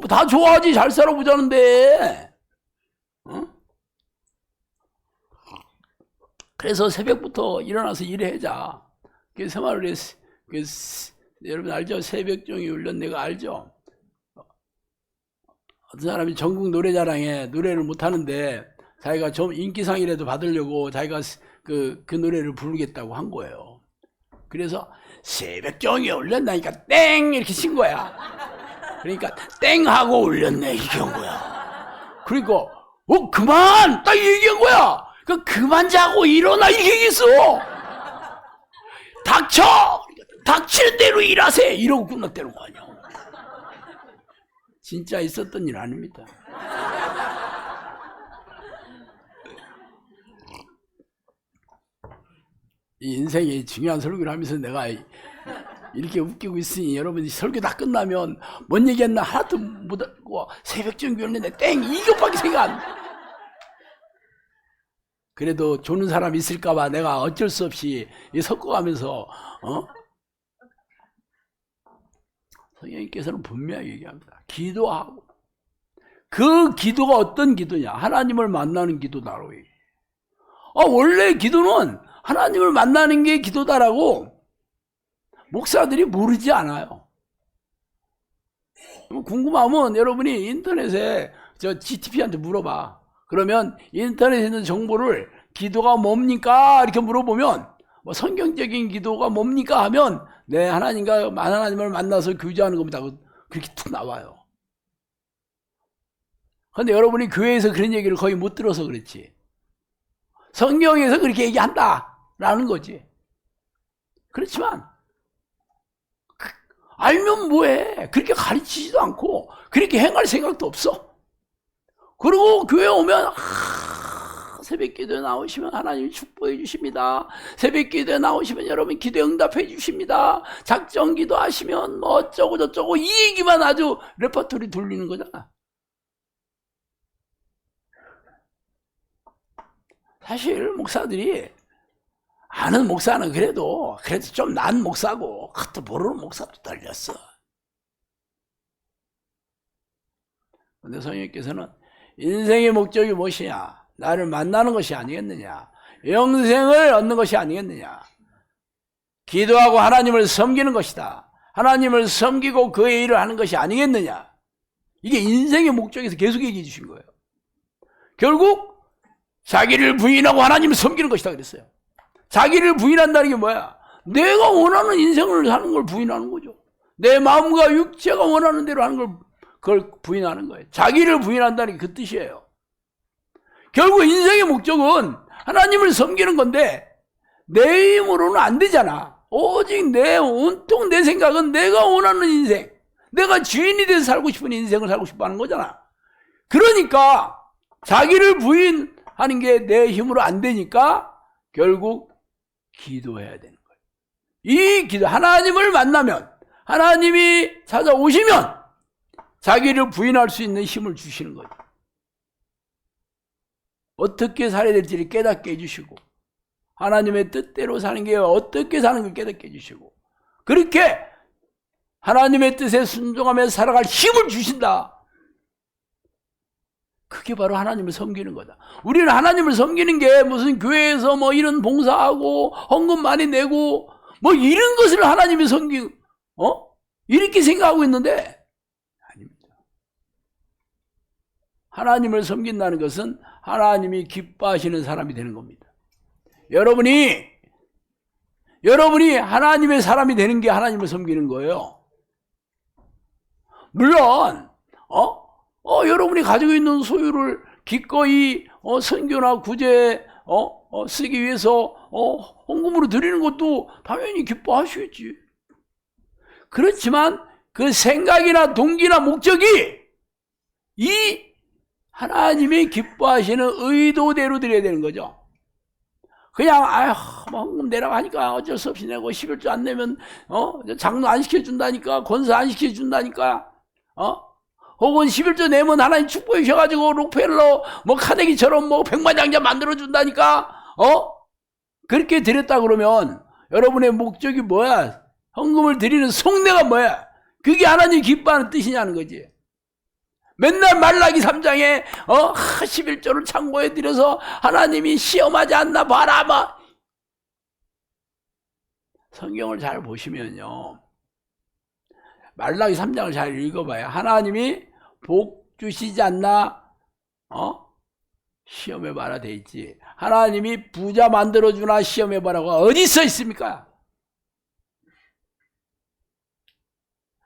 다 좋아하지. 잘 살아보자는데. 그래서 새벽부터 일어나서 일해자. 그 새마을에 여러분 알죠? 새벽종이 울렸네 거 알죠? 어떤 사람이 전국 노래자랑에 노래를 못하는데 자기가 좀 인기상이라도 받으려고 자기가 그 노래를 부르겠다고 한 거예요. 그래서 새벽종이 울렸다니까 땡 이렇게 친 거야. 그러니까 땡 하고 울렸네 이렇게 한 거야. 그러니까 그만 딱 얘기한 거야. 그만 자고 일어나 이렇게 얘기했어. 닥쳐! 닥치는 대로 일하세! 이러고 끝났다는 거 아니야. 진짜 있었던 일 아닙니다. 이 인생이 중요한 설교를 하면서 내가 이렇게 웃기고 있으니 여러분이 설교 다 끝나면 뭔 얘기했나 하나도 못하고 새벽전교 했는데 땡! 이것밖에 생각 안 나. 그래도 조는 사람 있을까봐 내가 어쩔 수 없이 섞어가면서 성령님께서는 분명히 얘기합니다. 기도하고 그 기도가 어떤 기도냐? 하나님을 만나는 기도다라고 얘기해요. 원래 기도는 하나님을 만나는 게 기도다라고 목사들이 모르지 않아요. 궁금하면 여러분이 인터넷에 GTP한테 물어봐. 그러면 인터넷에 있는 정보를 기도가 뭡니까? 이렇게 물어보면 뭐 성경적인 기도가 뭡니까? 하면 네, 하나님을 만나서 교제하는 겁니다. 그렇게 툭 나와요. 그런데 여러분이 교회에서 그런 얘기를 거의 못 들어서 그렇지. 성경에서 그렇게 얘기한다라는 거지. 그렇지만 알면 뭐해. 그렇게 가르치지도 않고 그렇게 행할 생각도 없어. 그리고 교회 오면 새벽 기도에 나오시면 하나님이 축복해 주십니다. 새벽 기도에 나오시면 여러분 기도 응답해 주십니다. 작정 기도하시면 뭐 어쩌고 저쩌고 이 얘기만 아주 레퍼토리 돌리는 거잖아. 사실 목사들이 아는 목사는 그래도 좀 난 목사고 그것도 모르는 목사도 달렸어. 근데 성령님께서는 인생의 목적이 무엇이냐? 나를 만나는 것이 아니겠느냐? 영생을 얻는 것이 아니겠느냐? 기도하고 하나님을 섬기는 것이다. 하나님을 섬기고 그의 일을 하는 것이 아니겠느냐? 이게 인생의 목적에서 계속 얘기해 주신 거예요. 결국 자기를 부인하고 하나님을 섬기는 것이다 그랬어요. 자기를 부인한다는 게 뭐야? 내가 원하는 인생을 사는 걸 부인하는 거죠. 내 마음과 육체가 원하는 대로 하는 그걸 부인하는 거예요. 자기를 부인한다는 게 그 뜻이에요. 결국 인생의 목적은 하나님을 섬기는 건데 내 힘으로는 안 되잖아. 오직 온통 내 생각은 내가 원하는 인생, 내가 주인이 돼서 살고 싶은 인생을 살고 싶어 하는 거잖아. 그러니까 자기를 부인하는 게 내 힘으로 안 되니까 결국 기도해야 되는 거예요. 이 기도, 하나님을 만나면, 하나님이 찾아오시면 자기를 부인할 수 있는 힘을 주시는 거죠. 어떻게 살아야 될지를 깨닫게 해주시고 하나님의 뜻대로 사는 게 어떻게 사는 걸 깨닫게 해주시고 그렇게 하나님의 뜻에 순종하며 살아갈 힘을 주신다. 그게 바로 하나님을 섬기는 거다. 우리는 하나님을 섬기는 게 무슨 교회에서 뭐 이런 봉사하고 헌금 많이 내고 뭐 이런 것을 하나님이 섬기고 이렇게 생각하고 있는데 아닙니다. 하나님을 섬긴다는 것은 하나님이 기뻐하시는 사람이 되는 겁니다. 여러분이 하나님의 사람이 되는 게 하나님을 섬기는 거예요. 물론 여러분이 가지고 있는 소유를 기꺼이 선교나 구제에 쓰기 위해서 헌금으로 드리는 것도 당연히 기뻐하시겠지. 그렇지만 그 생각이나 동기나 목적이 이 하나님이 기뻐하시는 의도대로 드려야 되는 거죠. 그냥 아휴 뭐 헌금 내라고 하니까 어쩔 수 없이 내고 11조 안 내면 장로 안 시켜준다니까, 권사 안 시켜준다니까, 혹은 11조 내면 하나님 축복해 주셔가지고 록펠러 뭐 카네기처럼 뭐 백만장자 만들어준다니까, 그렇게 드렸다 그러면 여러분의 목적이 뭐야? 헌금을 드리는 속내가 뭐야? 그게 하나님 기뻐하는 뜻이냐는 거지. 맨날 말라기 3장에 11조를 창고에 들여서 하나님이 시험하지 않나 봐라 막. 성경을 잘 보시면요, 말라기 3장을 잘 읽어봐야 하나님이 복 주시지 않나 시험해봐라 돼 있지. 하나님이 부자 만들어주나 시험해봐라가 어디 써 있습니까?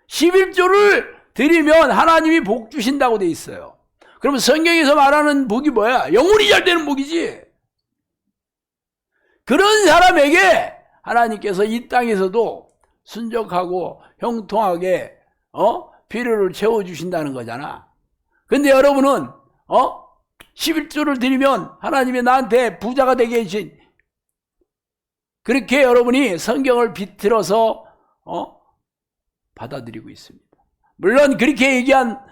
11조를 드리면 하나님이 복 주신다고 돼 있어요. 그러면 성경에서 말하는 복이 뭐야? 영혼이 잘 되는 복이지. 그런 사람에게 하나님께서 이 땅에서도 순적하고 형통하게 필요를 채워주신다는 거잖아. 근데 여러분은 11조를 드리면 하나님이 나한테 부자가 되게 해주신, 그렇게 여러분이 성경을 비틀어서 받아들이고 있습니다. 물론 그렇게 얘기한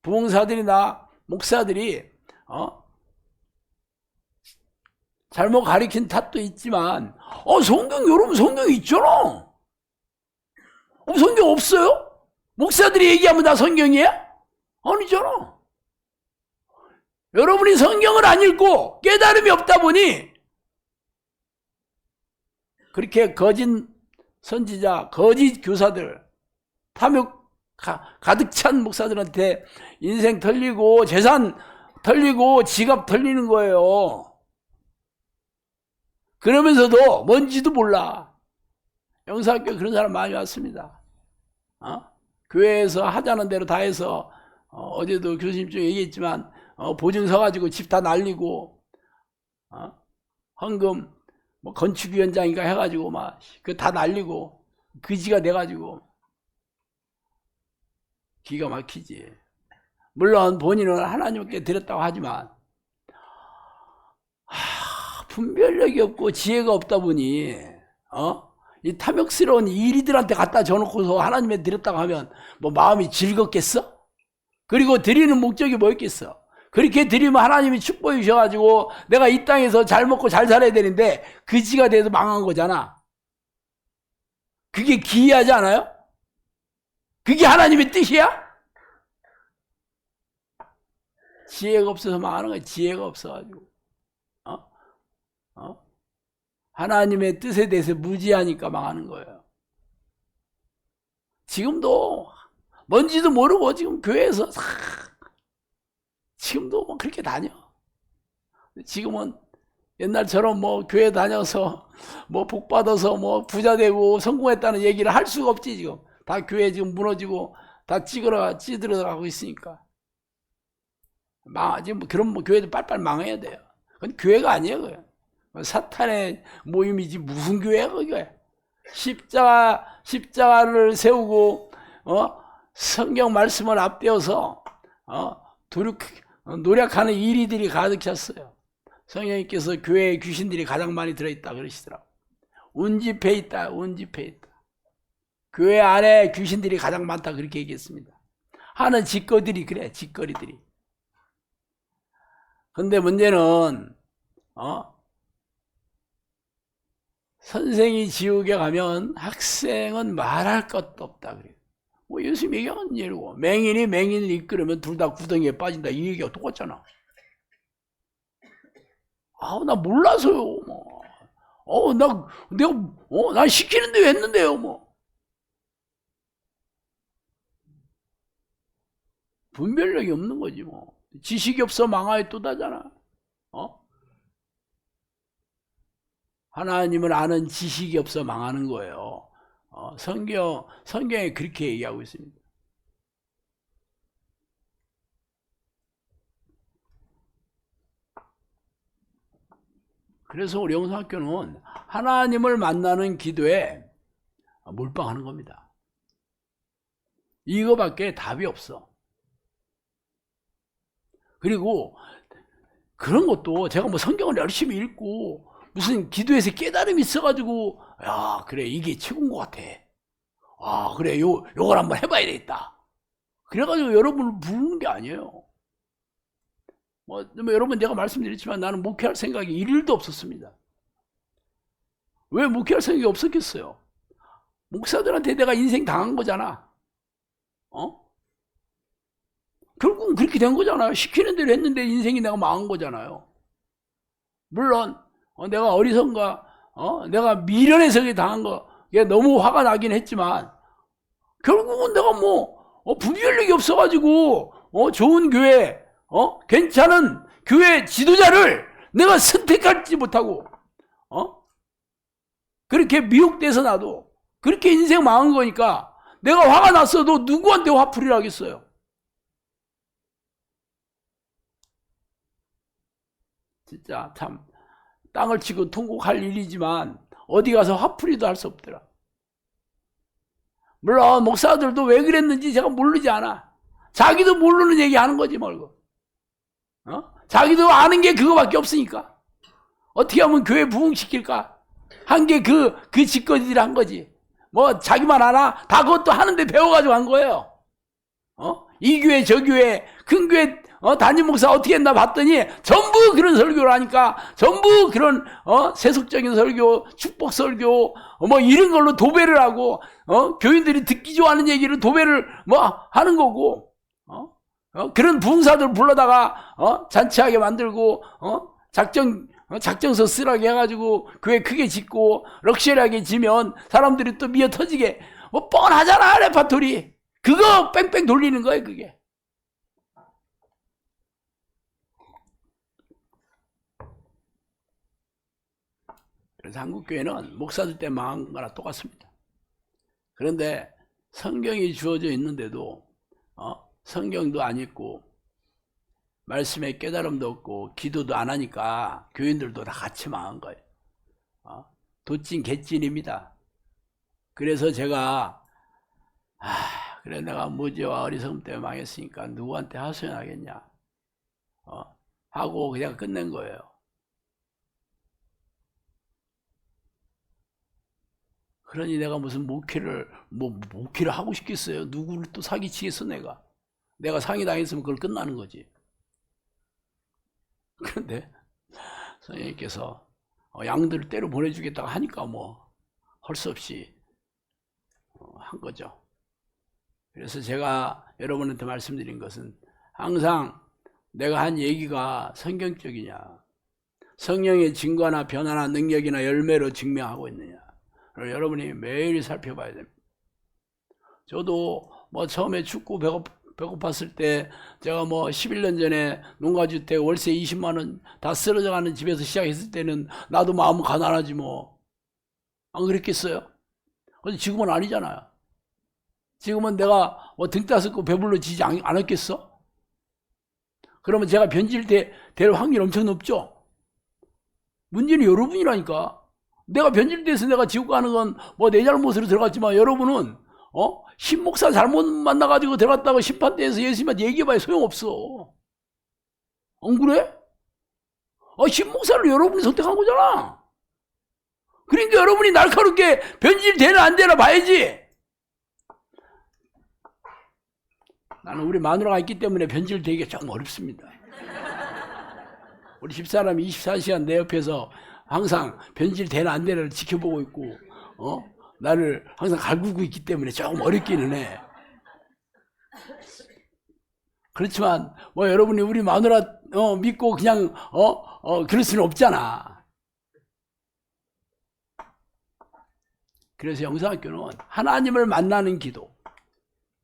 부흥사들이나 목사들이 잘못 가리킨 탓도 있지만 성경, 여러분 성경 있잖아. 성경 없어요? 목사들이 얘기하면 다 성경이야? 아니잖아. 여러분이 성경을 안 읽고 깨달음이 없다 보니 그렇게 거짓 선지자, 거짓 교사들, 탐욕 가득 찬 목사들한테 인생 털리고 재산 털리고 지갑 털리는 거예요. 그러면서도 뭔지도 몰라. 영사학교 그런 사람 많이 왔습니다. 교회에서 하자는 대로 다 해서 어제도 교수님 중에 얘기했지만 보증 서가지고 집 다 날리고 헌금 뭐 건축위원장인가 해가지고 막 그 다 날리고 그지가 돼가지고 기가 막히지. 물론 본인은 하나님께 드렸다고 하지만 분별력이 없고 지혜가 없다 보니 이 탐욕스러운 이리들한테 갖다 줘놓고서 하나님에 드렸다고 하면 뭐 마음이 즐겁겠어? 그리고 드리는 목적이 뭐였겠어? 그렇게 드리면 하나님이 축복해 주셔가지고 내가 이 땅에서 잘 먹고 잘 살아야 되는데 그지가 돼서 망한 거잖아. 그게 기이하지 않아요? 그게 하나님의 뜻이야? 지혜가 없어서 망하는 거야. 지혜가 없어가지고 하나님의 뜻에 대해서 무지하니까 망하는 거예요. 지금도 뭔지도 모르고 지금 교회에서 지금도 뭐 그렇게 다녀. 지금은 옛날처럼 뭐 교회 다녀서 뭐 복 받아서 뭐 부자 되고 성공했다는 얘기를 할 수가 없지. 지금 다 교회 지금 무너지고 다 찌들어가고 있으니까 지금 그런 뭐 교회도 빨빨 망해야 돼요. 그건 교회가 아니에요. 그게 사탄의 모임이지 무슨 교회야 그게. 십자가를 세우고 성경 말씀을 앞대어서 노력하는 이리들이 가득 찼어요. 성령님께서 교회에 귀신들이 가장 많이 들어있다 그러시더라고요. 운집해 있다. 운집해 있다. 교회 안에 귀신들이 가장 많다 그렇게 얘기했습니다. 하는 짓거리들이 그래. 짓거리들이. 근데 문제는 선생이 지옥에 가면 학생은 말할 것도 없다 그래요. 뭐 예수님 얘기한 예로 맹인이 맹인을 이끌으면 둘 다 구덩이에 빠진다 이 얘기가 똑같잖아. 나 몰라서요. 뭐. 난 시키는 대로 했는데요. 뭐. 분별력이 없는 거지 뭐. 지식이 없어 망하에 또다잖아. 하나님을 아는 지식이 없어 망하는 거예요. 성경에 그렇게 얘기하고 있습니다. 그래서 우리 영성학교는 하나님을 만나는 기도에 몰빵하는 겁니다. 이거밖에 답이 없어. 그리고 그런 것도 제가 뭐 성경을 열심히 읽고 무슨 기도에서 깨달음이 있어가지고 야 그래 이게 최고인 것 같아. 아 그래 요걸 한번 해봐야 되겠다. 그래가지고 여러분을 부르는 게 아니에요. 뭐 여러분 내가 말씀드렸지만 나는 목회할 생각이 1일도 없었습니다. 왜 목회할 생각이 없었겠어요? 목사들한테 내가 인생 당한 거잖아. 결국은 그렇게 된 거잖아요. 시키는 대로 했는데 인생이 내가 망한 거잖아요. 물론 내가 어리석은가 내가 미련해서 당한 거 너무 화가 나긴 했지만 결국은 내가 뭐 분별력이 없어가지고 좋은 교회 괜찮은 교회 지도자를 내가 선택하지 못하고 그렇게 미혹돼서 나도 그렇게 인생 망한 거니까 내가 화가 났어도 누구한테 화풀이를 하겠어요. 진짜 참 땅을 치고 통곡할 일이지만 어디 가서 화풀이도 할 수 없더라. 물론 목사들도 왜 그랬는지 제가 모르지 않아. 자기도 모르는 얘기 하는 거지 말고. 자기도 아는 게 그거밖에 없으니까 어떻게 하면 교회 부흥시킬까 한 게 그 짓거리들이 한 거지. 뭐 자기만 알아? 다 그것도 하는데 배워가지고 한 거예요. 이 교회 저 교회 큰 교회 담임 목사 어떻게 했나 봤더니 전부 그런 설교를 하니까 전부 그런 세속적인 설교, 축복 설교 뭐 이런 걸로 도배를 하고 교인들이 듣기 좋아하는 얘기를 도배를 뭐 하는 거고 그런 부흥사들 불러다가 잔치하게 만들고 작정서 쓰라게 해가지고 교회 크게 짓고 럭셔리하게 지면 사람들이 또 미어 터지게 뭐 뻔하잖아 레파토리 그거 뺑뺑 돌리는 거예요 그게. 그래서 한국교회는 목사들 때 망한 거나 똑같습니다. 그런데 성경이 주어져 있는데도 성경도 안 읽고 말씀에 깨달음도 없고 기도도 안 하니까 교인들도 다 같이 망한 거예요. 도찐 개찐입니다. 그래서 제가 그래 내가 무지와 어리석음 때문에 망했으니까 누구한테 하소연하겠냐 하고 그냥 끝낸 거예요. 그러니 내가 무슨 목회를 하고 싶겠어요? 누구를 또 사기치겠어 내가 상이 당했으면 그걸 끝나는 거지. 그런데 선생님께서 양들을 때려 보내주겠다고 하니까 뭐 할 수 없이 한 거죠. 그래서 제가 여러분한테 말씀드린 것은 항상 내가 한 얘기가 성경적이냐 성령의 증거나 변화나 능력이나 열매로 증명하고 있느냐 여러분이 매일 살펴봐야 됩니다. 저도 뭐 처음에 춥고 배고팠을 때 제가 뭐 11년 전에 농가주택 월세 20만 원 다 쓰러져가는 집에서 시작했을 때는 나도 마음은 가난하지 뭐 안 그랬겠어요? 근데 지금은 아니잖아요. 지금은 내가 뭐 등 따스고 배불러 지지 않았겠어? 그러면 제가 변질될 확률이 엄청 높죠? 문제는 여러분이라니까. 내가 변질돼서 내가 지옥 가는 건 뭐 내 잘못으로 들어갔지만 여러분은 신목사 잘못 만나가지고 들어갔다고 심판대에서 예수님한테 얘기해봐야 소용없어. 안 그래? 신목사를 여러분이 선택한 거잖아. 그러니까 여러분이 날카롭게 변질되나 안 되나 봐야지. 나는 우리 마누라가 있기 때문에 변질되기가 조금 어렵습니다. 우리 집사람이 24시간 내 옆에서 항상 변질되나 안 되나를 지켜보고 있고 나를 항상 갈구고 있기 때문에 조금 어렵기는 해. 그렇지만 뭐 여러분이 우리 마누라 믿고 그냥 그럴 수는 없잖아. 그래서 영상학교는 하나님을 만나는 기도,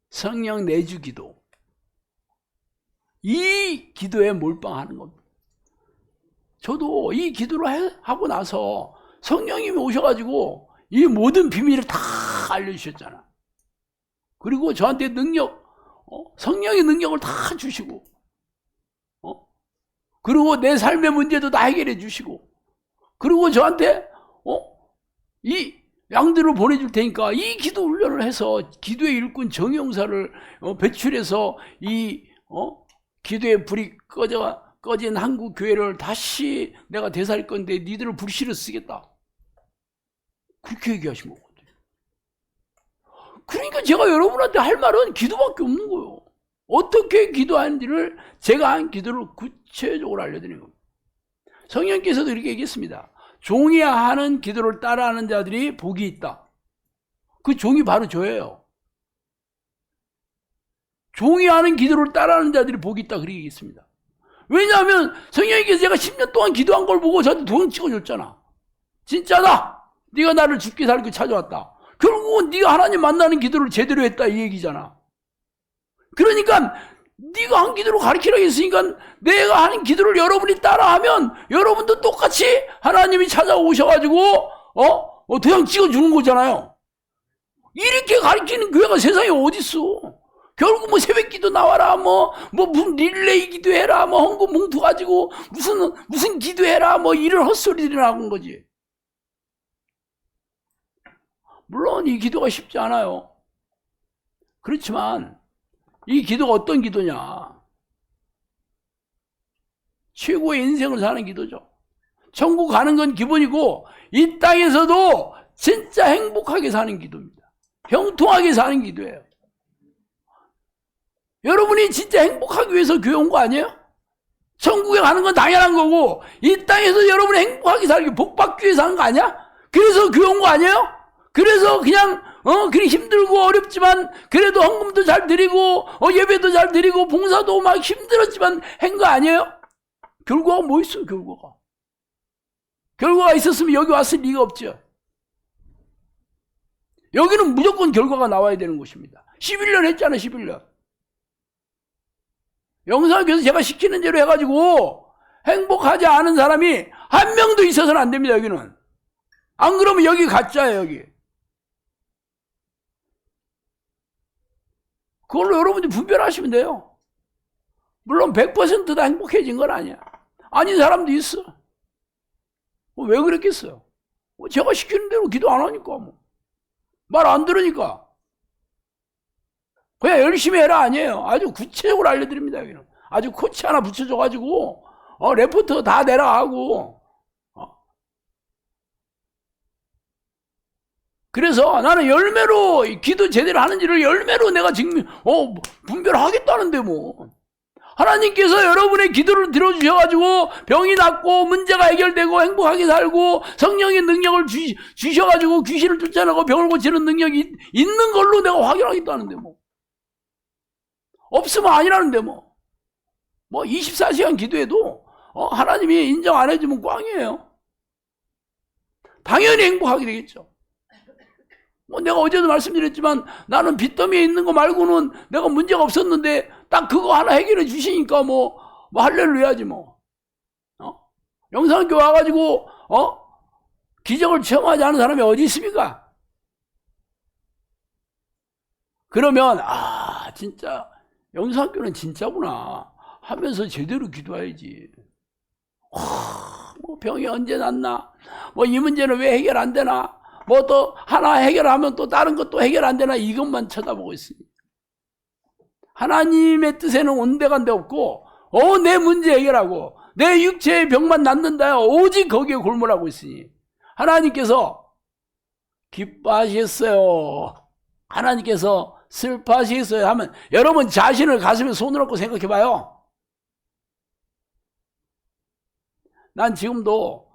성령 내주 기도, 이 기도에 몰빵하는 겁니다. 저도 이 기도를 하고 나서 성령님이 오셔가지고 이 모든 비밀을 다 알려주셨잖아. 그리고 저한테 능력, 성령의 능력을 다 주시고, 그리고 내 삶의 문제도 다 해결해 주시고, 그리고 저한테 이 양들을 보내줄 테니까 이 기도 훈련을 해서 기도의 일꾼 정용사를 배출해서 이 기도의 불이 꺼진 한국 교회를 다시 내가 되살릴 건데 니들을 불씨를 쓰겠다. 그렇게 얘기하신 거거든요. 그러니까 제가 여러분한테 할 말은 기도밖에 없는 거예요. 어떻게 기도하는지를 제가 한 기도를 구체적으로 알려드리는 겁니다. 성령께서도 이렇게 얘기했습니다. 종이 하는 기도를 따라하는 자들이 복이 있다. 그 종이 바로 저예요. 종이 하는 기도를 따라하는 자들이 복이 있다. 그렇게 얘기했습니다. 왜냐하면 성령께서 제가 10년 동안 기도한 걸 보고 저한테 돈 찍어줬잖아. 진짜다. 네가 나를 죽게 살게 찾아왔다. 결국은 네가 하나님 만나는 기도를 제대로 했다 이 얘기잖아. 그러니까 네가 한 기도로 가르치라고 했으니까 내가 하는 기도를 여러분이 따라하면 여러분도 똑같이 하나님이 찾아오셔가지고 도장 찍어주는 거잖아요. 이렇게 가르치는 교회가 세상에 어딨어. 결국 뭐 새벽기도 나와라, 무슨 릴레이 기도해라, 헌금 뭉투 가지고 무슨 기도해라, 이런 헛소리들이 나온 거지. 물론 이 기도가 쉽지 않아요. 그렇지만 이 기도가 어떤 기도냐? 최고의 인생을 사는 기도죠. 천국 가는 건 기본이고 이 땅에서도 진짜 행복하게 사는 기도입니다. 형통하게 사는 기도예요. 여러분이 진짜 행복하기 위해서 교회 온 거 아니에요? 천국에 가는 건 당연한 거고 이 땅에서 여러분이 행복하게 살기 복받기 위해서 하는 거 아니야? 그래서 교회 온 거 아니에요? 그래서 그냥 그리 힘들고 어렵지만 그래도 헌금도 잘 드리고 예배도 잘 드리고 봉사도 막 힘들었지만 한 거 아니에요? 결과가 뭐 있어요? 결과가 있었으면 여기 왔을 리가 없죠. 여기는 무조건 결과가 나와야 되는 곳입니다. 11년 했잖아요. 11년. 영상교에서 제가 시키는 대로 해가지고 행복하지 않은 사람이 한 명도 있어서는 안 됩니다. 여기는. 안 그러면 여기 가짜예요. 여기. 그걸로 여러분들이 분별하시면 돼요. 물론 100%다 행복해진 건 아니야. 아닌 사람도 있어. 왜 그랬겠어요? 제가 시키는 대로 기도 안 하니까 말 안 들으니까. 그냥 열심히 해라 아니에요. 아주 구체적으로 알려드립니다. 여기는. 아주 코치 하나 붙여줘가지고 레포트 다 내라 하고. 그래서 나는 열매로 기도 제대로 하는지를 열매로 내가 분별하겠다는데 뭐. 하나님께서 여러분의 기도를 들어주셔가지고 병이 낫고 문제가 해결되고 행복하게 살고 성령의 능력을 주셔가지고 귀신을 쫓아내고 병을 고치는 능력이 있는 걸로 내가 확인하겠다는데 뭐. 없으면 아니라는데 뭐 24시간 기도해도 하나님이 인정 안 해주면 꽝이에요. 당연히 행복하게 되겠죠. 내가 어제도 말씀드렸지만 나는 빚더미에 있는 거 말고는 내가 문제가 없었는데 딱 그거 하나 해결해 주시니까 할렐루야지 뭐. 영상교회 와가지고 기적을 체험하지 않은 사람이 어디 있습니까? 그러면 진짜 영상교회는 진짜구나 하면서 제대로 기도해야지. 병이 언제 낫나? 이 문제는 왜 해결 안 되나? 또 하나 해결하면 또 다른 것도 해결 안 되나? 이것만 쳐다보고 있으니 하나님의 뜻에는 온데간데 없고 내 문제 해결하고 내 육체의 병만 낫는다 오직 거기에 골몰하고 있으니 하나님께서 기뻐하시겠어요? 하나님께서 슬퍼하시겠어요? 하면 여러분 자신을 가슴에 손을 얹고 생각해봐요. 난 지금도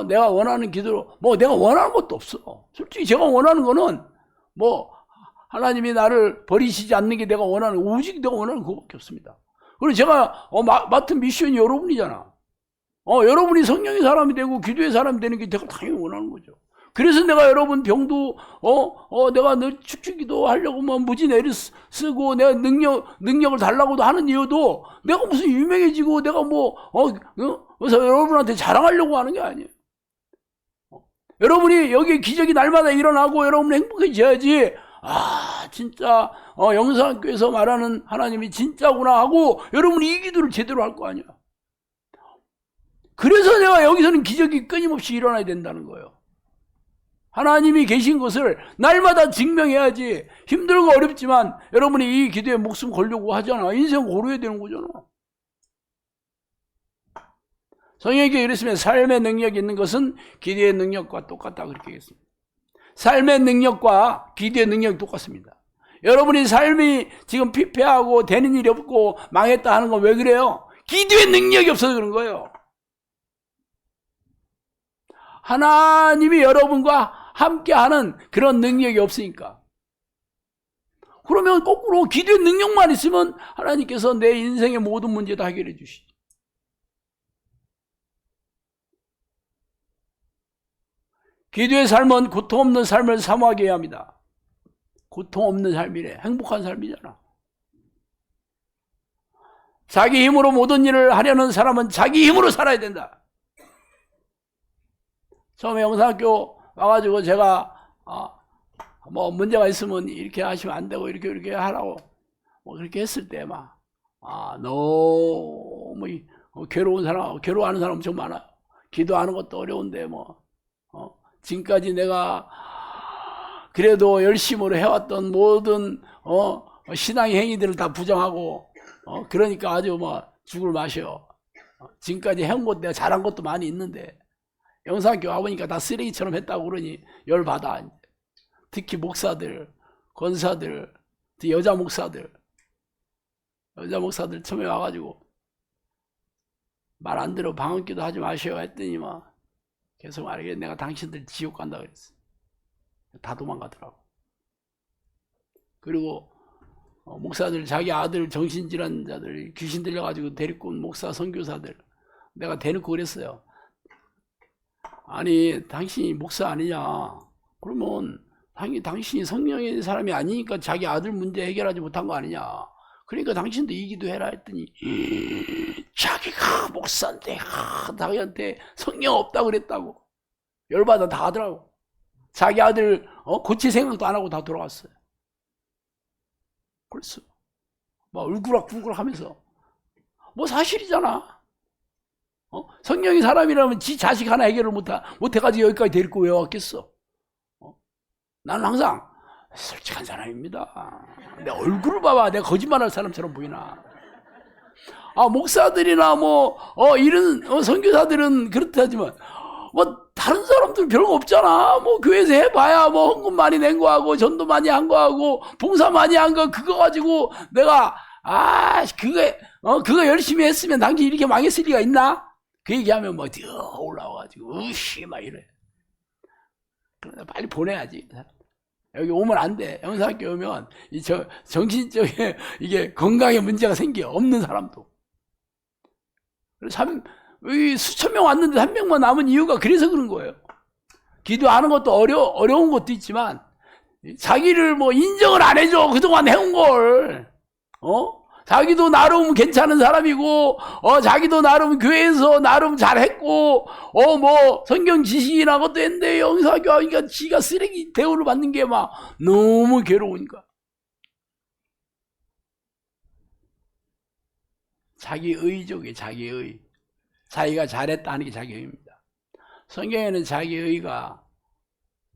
내가 원하는 기도로 내가 원하는 것도 없어. 솔직히 제가 원하는 거는 하나님이 나를 버리시지 않는 게 내가 원하는 오직 내가 원하는 그거밖에 없습니다. 그리고 제가 맡은 미션이 여러분이잖아. 여러분이 성령의 사람이 되고 기도의 사람이 되는 게 내가 당연히 원하는 거죠. 그래서 내가 여러분 병도 내가 늘 축축기도 하려고 무지 내리 쓰고 내가 능력을 달라고도 하는 이유도 내가 무슨 유명해지고 내가 그래서 여러분한테 자랑하려고 하는 게 아니에요. 여러분이 여기 기적이 날마다 일어나고 여러분이 행복해져야지 진짜 영상교회에서 말하는 하나님이 진짜구나 하고 여러분이 이 기도를 제대로 할 거 아니야. 그래서 내가 여기서는 기적이 끊임없이 일어나야 된다는 거예요. 하나님이 계신 것을 날마다 증명해야지. 힘들고 어렵지만 여러분이 이 기도에 목숨 걸려고 하잖아. 인생 고려해야 되는 거잖아. 성령께 이랬으면 삶의 능력이 있는 것은 기도의 능력과 똑같다 그렇게 하겠습니다. 삶의 능력과 기도의 능력이 똑같습니다. 여러분이 삶이 지금 피폐하고 되는 일이 없고 망했다 하는 건 왜 그래요? 기도의 능력이 없어서 그런 거예요. 하나님이 여러분과 함께하는 그런 능력이 없으니까. 그러면 거꾸로 기도의 능력만 있으면 하나님께서 내 인생의 모든 문제 다 해결해 주시죠. 기도의 삶은 고통 없는 삶을 사모하게 해야 합니다. 고통 없는 삶이래. 행복한 삶이잖아. 자기 힘으로 모든 일을 하려는 사람은 자기 힘으로 살아야 된다. 처음에 영상학교 와가지고 제가 뭐 문제가 있으면 이렇게 하시면 안 되고 이렇게 하라고 뭐 그렇게 했을 때 막 너무 괴로워하는 사람 엄청 많아요. 기도하는 것도 어려운데 지금까지 내가 그래도 열심으로 해왔던 모든 신앙의 행위들을 다 부정하고 그러니까 아주 죽을 맛이요. 지금까지 해온 것 내가 잘한 것도 많이 있는데 영상학교 와보니까 다 쓰레기처럼 했다고 그러니 열받아. 특히 목사들, 권사들, 특히 여자 목사들 처음에 와가지고 말 안 들어 방언기도 하지 마셔 했더니 계속 말하게 내가 당신들 지옥 간다 그랬어. 다 도망가더라고. 그리고 목사들 자기 아들 정신질환자들 귀신 들려가지고 데리고 온 목사 선교사들 내가 대놓고 그랬어요. 아니 당신이 목사 아니냐? 그러면 당신이 성령의 사람이 아니니까 자기 아들 문제 해결하지 못한 거 아니냐? 그러니까 당신도 이 기도해라 했더니 자기가 목사인데 자기한테 성령 없다고 그랬다고 열받아 다 하더라고. 자기 아들 고칠 생각도 안 하고 다 돌아갔어요. 그랬어. 울그락불그락 하면서 사실이잖아. 성령이 사람이라면 지 자식 하나 해결을 못해가지고 여기까지 데리고 왜 왔겠어? 나는 항상 솔직한 사람입니다. 내 얼굴을 봐봐. 내가 거짓말할 사람처럼 보이나? 목사들이나 이런 선교사들은 그렇다 하지만 다른 사람들 별거 없잖아. 교회에서 해봐야 헌금 많이 낸 거 하고 전도 많이 한 거 하고 봉사 많이 한 거 그거 가지고 내가 그거 열심히 했으면 당신 이렇게 망했을 리가 있나? 그 얘기하면 올라와가지고 막 이래. 그러다 빨리 보내야지. 여기 오면 안 돼. 영상학교 오면 정신적인 이게 건강에 문제가 생겨. 없는 사람도. 수천 명 왔는데 한 명만 남은 이유가 그래서 그런 거예요. 기도하는 것도 어려운 것도 있지만 자기를 인정을 안 해줘. 그동안 해온 걸. 자기도 나름 괜찮은 사람이고, 자기도 나름 교회에서 나름 잘했고, 성경 지식이나 것도 했는데, 영상학교 하니까 지가 쓰레기 대우를 받는 게 너무 괴로우니까. 자기의족이에요, 자기의. 자기가 잘했다 하는 게 자기의입니다. 성경에는 자기의가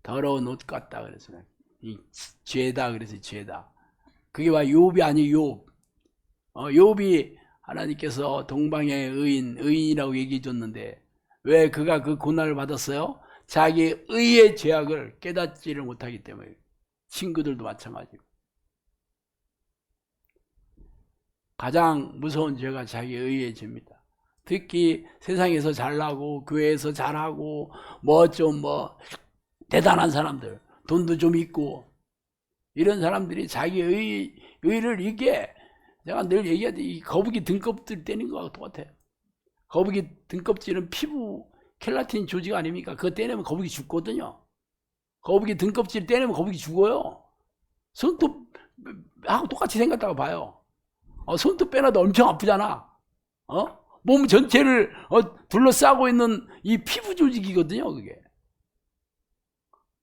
더러운 옷 같다 그랬어요. 이 죄다 그래서 죄다. 그게 욥이 아니에요, 욥. 욥이 하나님께서 동방의 의인이라고 얘기해 줬는데 왜 그가 그 고난을 받았어요? 자기 의의 죄악을 깨닫지를 못하기 때문에. 친구들도 마찬가지고. 가장 무서운 죄가 자기 의의 죄입니다. 특히 세상에서 잘나고 교회에서 잘하고 대단한 사람들, 돈도 좀 있고 이런 사람들이 자기 의를 이게 내가 늘 얘기하듯이 이 거북이 등껍질 떼는 거하고 똑같아요. 거북이 등껍질은 피부 켈라틴 조직 아닙니까? 그거 떼내면 거북이 죽거든요. 거북이 등껍질 떼내면 거북이 죽어요. 손톱하고 똑같이 생겼다고 봐요. 손톱 빼놔도 엄청 아프잖아. 몸 전체를 둘러싸고 있는 이 피부 조직이거든요, 그게.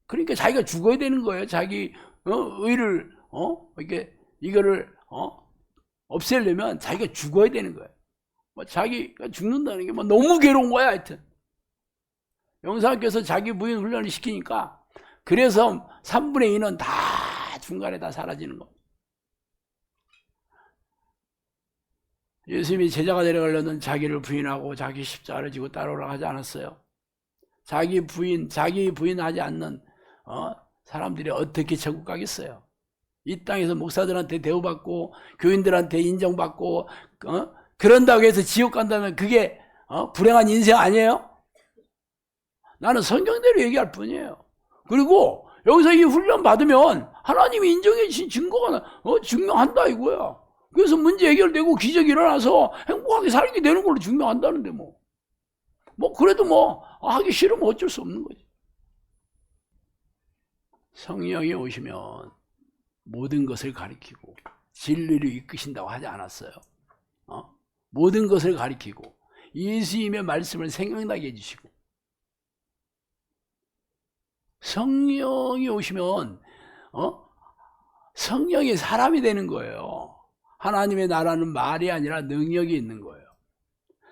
그러니까 자기가 죽어야 되는 거예요. 자기 의를 이거를 없애려면 자기가 죽어야 되는 거예요. 자기가 죽는다는 게 너무 괴로운 거야, 하여튼. 영상학교에서 자기 부인 훈련을 시키니까 그래서 3분의 2는 다 중간에 다 사라지는 거. 예수님이 제자가 되려면 자기를 부인하고 자기 십자가를 지고 따라오라고 하지 않았어요? 자기 부인하지 않는 사람들이 어떻게 천국 가겠어요? 이 땅에서 목사들한테 대우받고 교인들한테 인정받고 그런다고 해서 지옥 간다면 그게 불행한 인생 아니에요? 나는 성경대로 얘기할 뿐이에요. 그리고 여기서 이 훈련 받으면 하나님이 인정해 주신 증거가 증명한다 이거야. 그래서 문제 해결되고 기적이 일어나서 행복하게 살게 되는 걸로 증명한다는데 그래도 하기 싫으면 어쩔 수 없는 거지. 성령이 오시면 모든 것을 가리키고 진리를 이끄신다고 하지 않았어요? 모든 것을 가리키고 예수님의 말씀을 생각나게 해주시고 성령이 오시면 성령이 사람이 되는 거예요. 하나님의 나라는 말이 아니라 능력이 있는 거예요.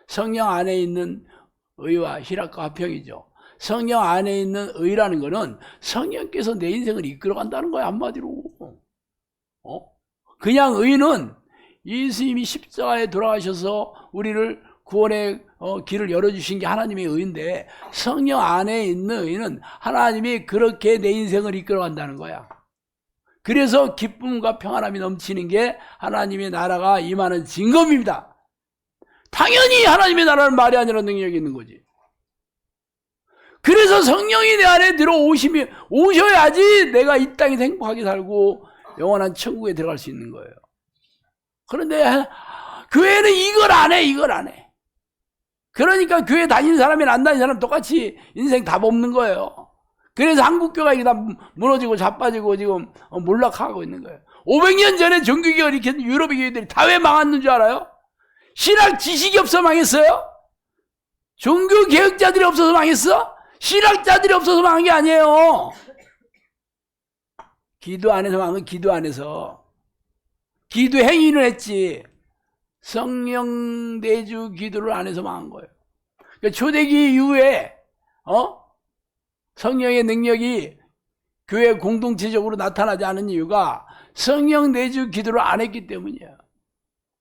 성령 안에 있는 의와 희락과 화평이죠. 성령 안에 있는 의라는 거는 성령께서 내 인생을 이끌어간다는 거야, 한마디로. 그냥 의는 예수님이 십자가에 돌아가셔서 우리를 구원의 길을 열어주신 게 하나님의 의인데, 성령 안에 있는 의는 하나님이 그렇게 내 인생을 이끌어간다는 거야. 그래서 기쁨과 평안함이 넘치는 게 하나님의 나라가 임하는 증거입니다. 당연히 하나님의 나라는 말이 아니라 능력이 있는 거지. 그래서 성령이 내 안에 오셔야지 내가 이 땅에서 행복하게 살고 영원한 천국에 들어갈 수 있는 거예요. 그런데 교회는 이걸 안 해. 그러니까 교회 다니는 사람이나 안 다니는 사람 똑같이 인생 답 없는 거예요. 그래서 한국교회가 이게 다 무너지고 자빠지고 지금 몰락하고 있는 거예요. 500년 전에 종교개혁을 일으킨 유럽의 교회들이 다 왜 망했는 줄 알아요? 신학 지식이 없어 망했어요? 종교개혁자들이 없어서 망했어? 신학자들이 없어서 망한 게 아니에요. 기도 안에서 망한 건 기도 안에서. 기도 행위는 했지. 성령 내주 기도를 안 해서 망한 거예요. 그러니까 초대기 이후에 성령의 능력이 교회 공동체적으로 나타나지 않은 이유가 성령 내주 기도를 안 했기 때문이야.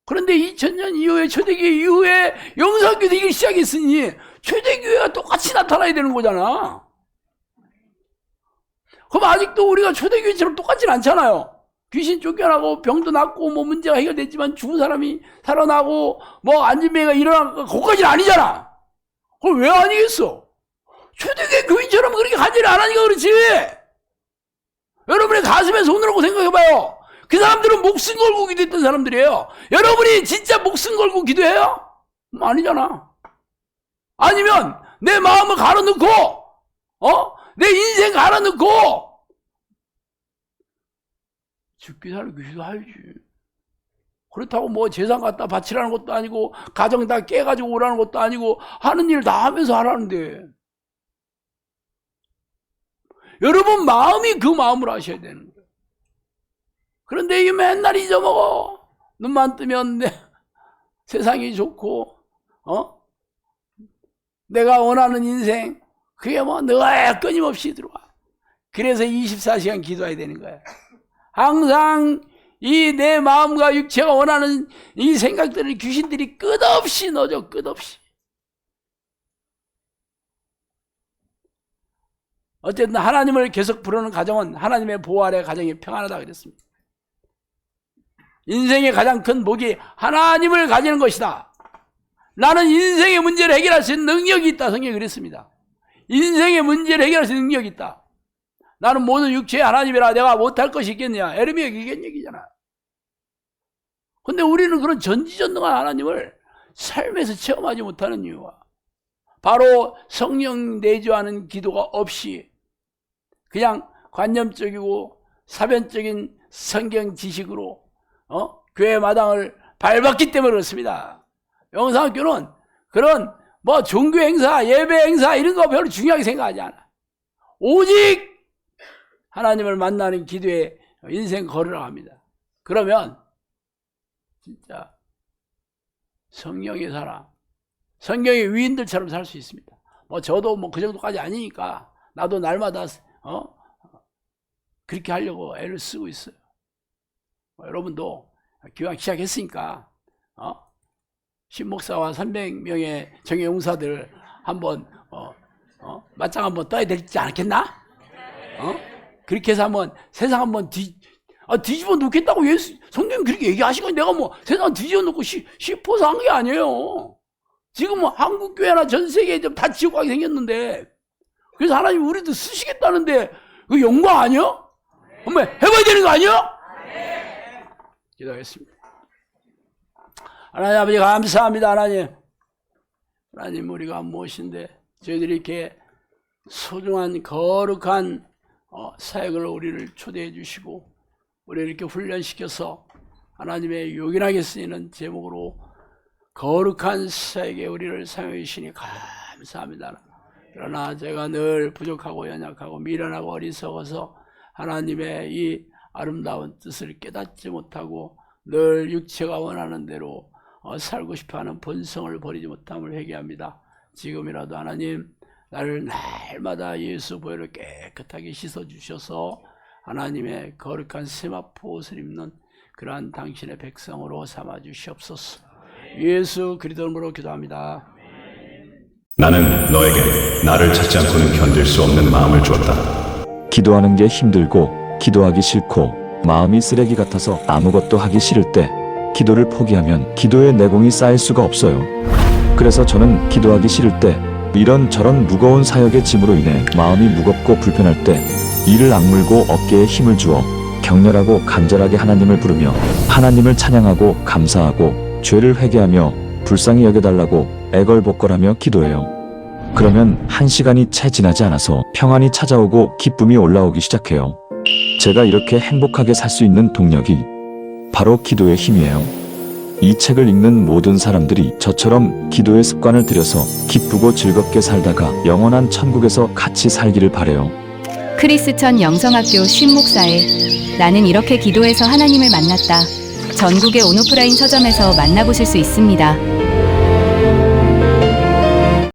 그런데 2000년 이후에 초대기 이후에 영성기도를 시작했으니 초대교회가 똑같이 나타나야 되는 거잖아. 그럼 아직도 우리가 초대교회처럼 똑같진 않잖아요. 귀신 쫓겨나고 병도 낫고 문제가 해결됐지만 죽은 사람이 살아나고 안진뱅이가 일어나고 그것까지는 아니잖아. 그걸 왜 아니겠어? 초대교회 교인처럼 그렇게 간절히 안 하니까 그렇지. 여러분의 가슴에 손을 얹고 생각해봐요. 그 사람들은 목숨 걸고 기도했던 사람들이에요. 여러분이 진짜 목숨 걸고 기도해요? 아니잖아. 아니면 내 마음을 갈아넣고 내 인생 갈아넣고 죽기 살기 기도해야지. 그렇다고 재산 갖다 바치라는 것도 아니고 가정 다 깨가지고 오라는 것도 아니고 하는 일 다 하면서 하라는데, 여러분 마음이 그 마음으로 하셔야 되는 거예요. 그런데 이게 맨날 잊어먹어. 눈만 뜨면 세상이 좋고 내가 원하는 인생 그게 너가 끊임없이 들어와. 그래서 24시간 기도해야 되는 거야. 항상 이 내 마음과 육체가 원하는 이 생각들을 귀신들이 끝없이 넣어줘. 끝없이. 어쨌든 하나님을 계속 부르는 가정은 하나님의 보호 아래 가정이 평안하다 그랬습니다. 인생의 가장 큰 복이 하나님을 가지는 것이다. 나는 인생의 문제를 해결할 수 있는 능력이 있다. 성경이 그랬습니다. 인생의 문제를 해결할 수 있는 능력이 있다. 나는 모든 육체의 하나님이라 내가 못할 것이 있겠냐. 에르미야가 얘기한 얘기잖아. 근데 우리는 그런 전지전능한 하나님을 삶에서 체험하지 못하는 이유가 바로 성령 내주하는 기도가 없이 그냥 관념적이고 사변적인 성경 지식으로 교회 마당을 밟았기 때문에 그렇습니다. 영상학교는 그런 종교 행사, 예배 행사 이런 거 별로 중요하게 생각하지 않아. 오직 하나님을 만나는 기도에 인생 걸으라고 합니다. 그러면 진짜 성령의 사람, 성경의 위인들처럼 살 수 있습니다. 저도 그 정도까지 아니니까 나도 날마다 그렇게 하려고 애를 쓰고 있어요. 여러분도 기왕 시작했으니까 신목사와 300명의 정예용사들 한번 맞짱 한번 떠야 되지 않겠나? 그렇게 해서 한번 세상 한번 뒤집어 놓겠다고 예수 성경이 그렇게 얘기하시고 내가 뭐 세상 뒤집어 놓고 싶어서 한 게 아니에요. 지금 뭐 한국 교회나 전 세계에 좀 다 지옥 가게 생겼는데 그래서 하나님 우리도 쓰시겠다는데 그 영광 아니야? 엄마 해봐야 되는 거 아니야? 기도하겠습니다. 하나님 아버지 감사합니다. 하나님 우리가 무엇인데 저희들이 이렇게 소중한 거룩한 사역을 우리를 초대해 주시고 우리를 이렇게 훈련시켜서 하나님의 요긴하게 쓰이는 제목으로 거룩한 사역에 우리를 사용해 주시니 감사합니다. 그러나 제가 늘 부족하고 연약하고 미련하고 어리석어서 하나님의 이 아름다운 뜻을 깨닫지 못하고 늘 육체가 원하는 대로 살고 싶어하는 본성을 버리지 못함을 회개합니다. 지금이라도 하나님 나를 날마다 예수 보혈로 깨끗하게 씻어주셔서 하나님의 거룩한 세마포 옷을 입는 그러한 당신의 백성으로 삼아주시옵소서. 예수 그리스도로 기도합니다. 나는 너에게 나를 찾지 않고는 견딜 수 없는 마음을 주었다. 기도하는 게 힘들고 기도하기 싫고 마음이 쓰레기 같아서 아무것도 하기 싫을 때 기도를 포기하면 기도의 내공이 쌓일 수가 없어요. 그래서 저는 기도하기 싫을 때 이런저런 무거운 사역의 짐으로 인해 마음이 무겁고 불편할 때 이를 악물고 어깨에 힘을 주어 격렬하고 간절하게 하나님을 부르며 하나님을 찬양하고 감사하고 죄를 회개하며 불쌍히 여겨달라고 애걸복걸하며 기도해요. 그러면 1시간이 채 지나지 않아서 평안이 찾아오고 기쁨이 올라오기 시작해요. 제가 이렇게 행복하게 살 수 있는 동력이 바로 기도의 힘이에요. 이 책을 읽는 모든 사람들이 저처럼 기도의 습관을 들여서 기쁘고 즐겁게 살다가 영원한 천국에서 같이 살기를 바래요. 크리스천 영성학교 쉰목사의 나는 이렇게 기도해서 하나님을 만났다. 전국의 온오프라인 서점에서 만나보실 수 있습니다.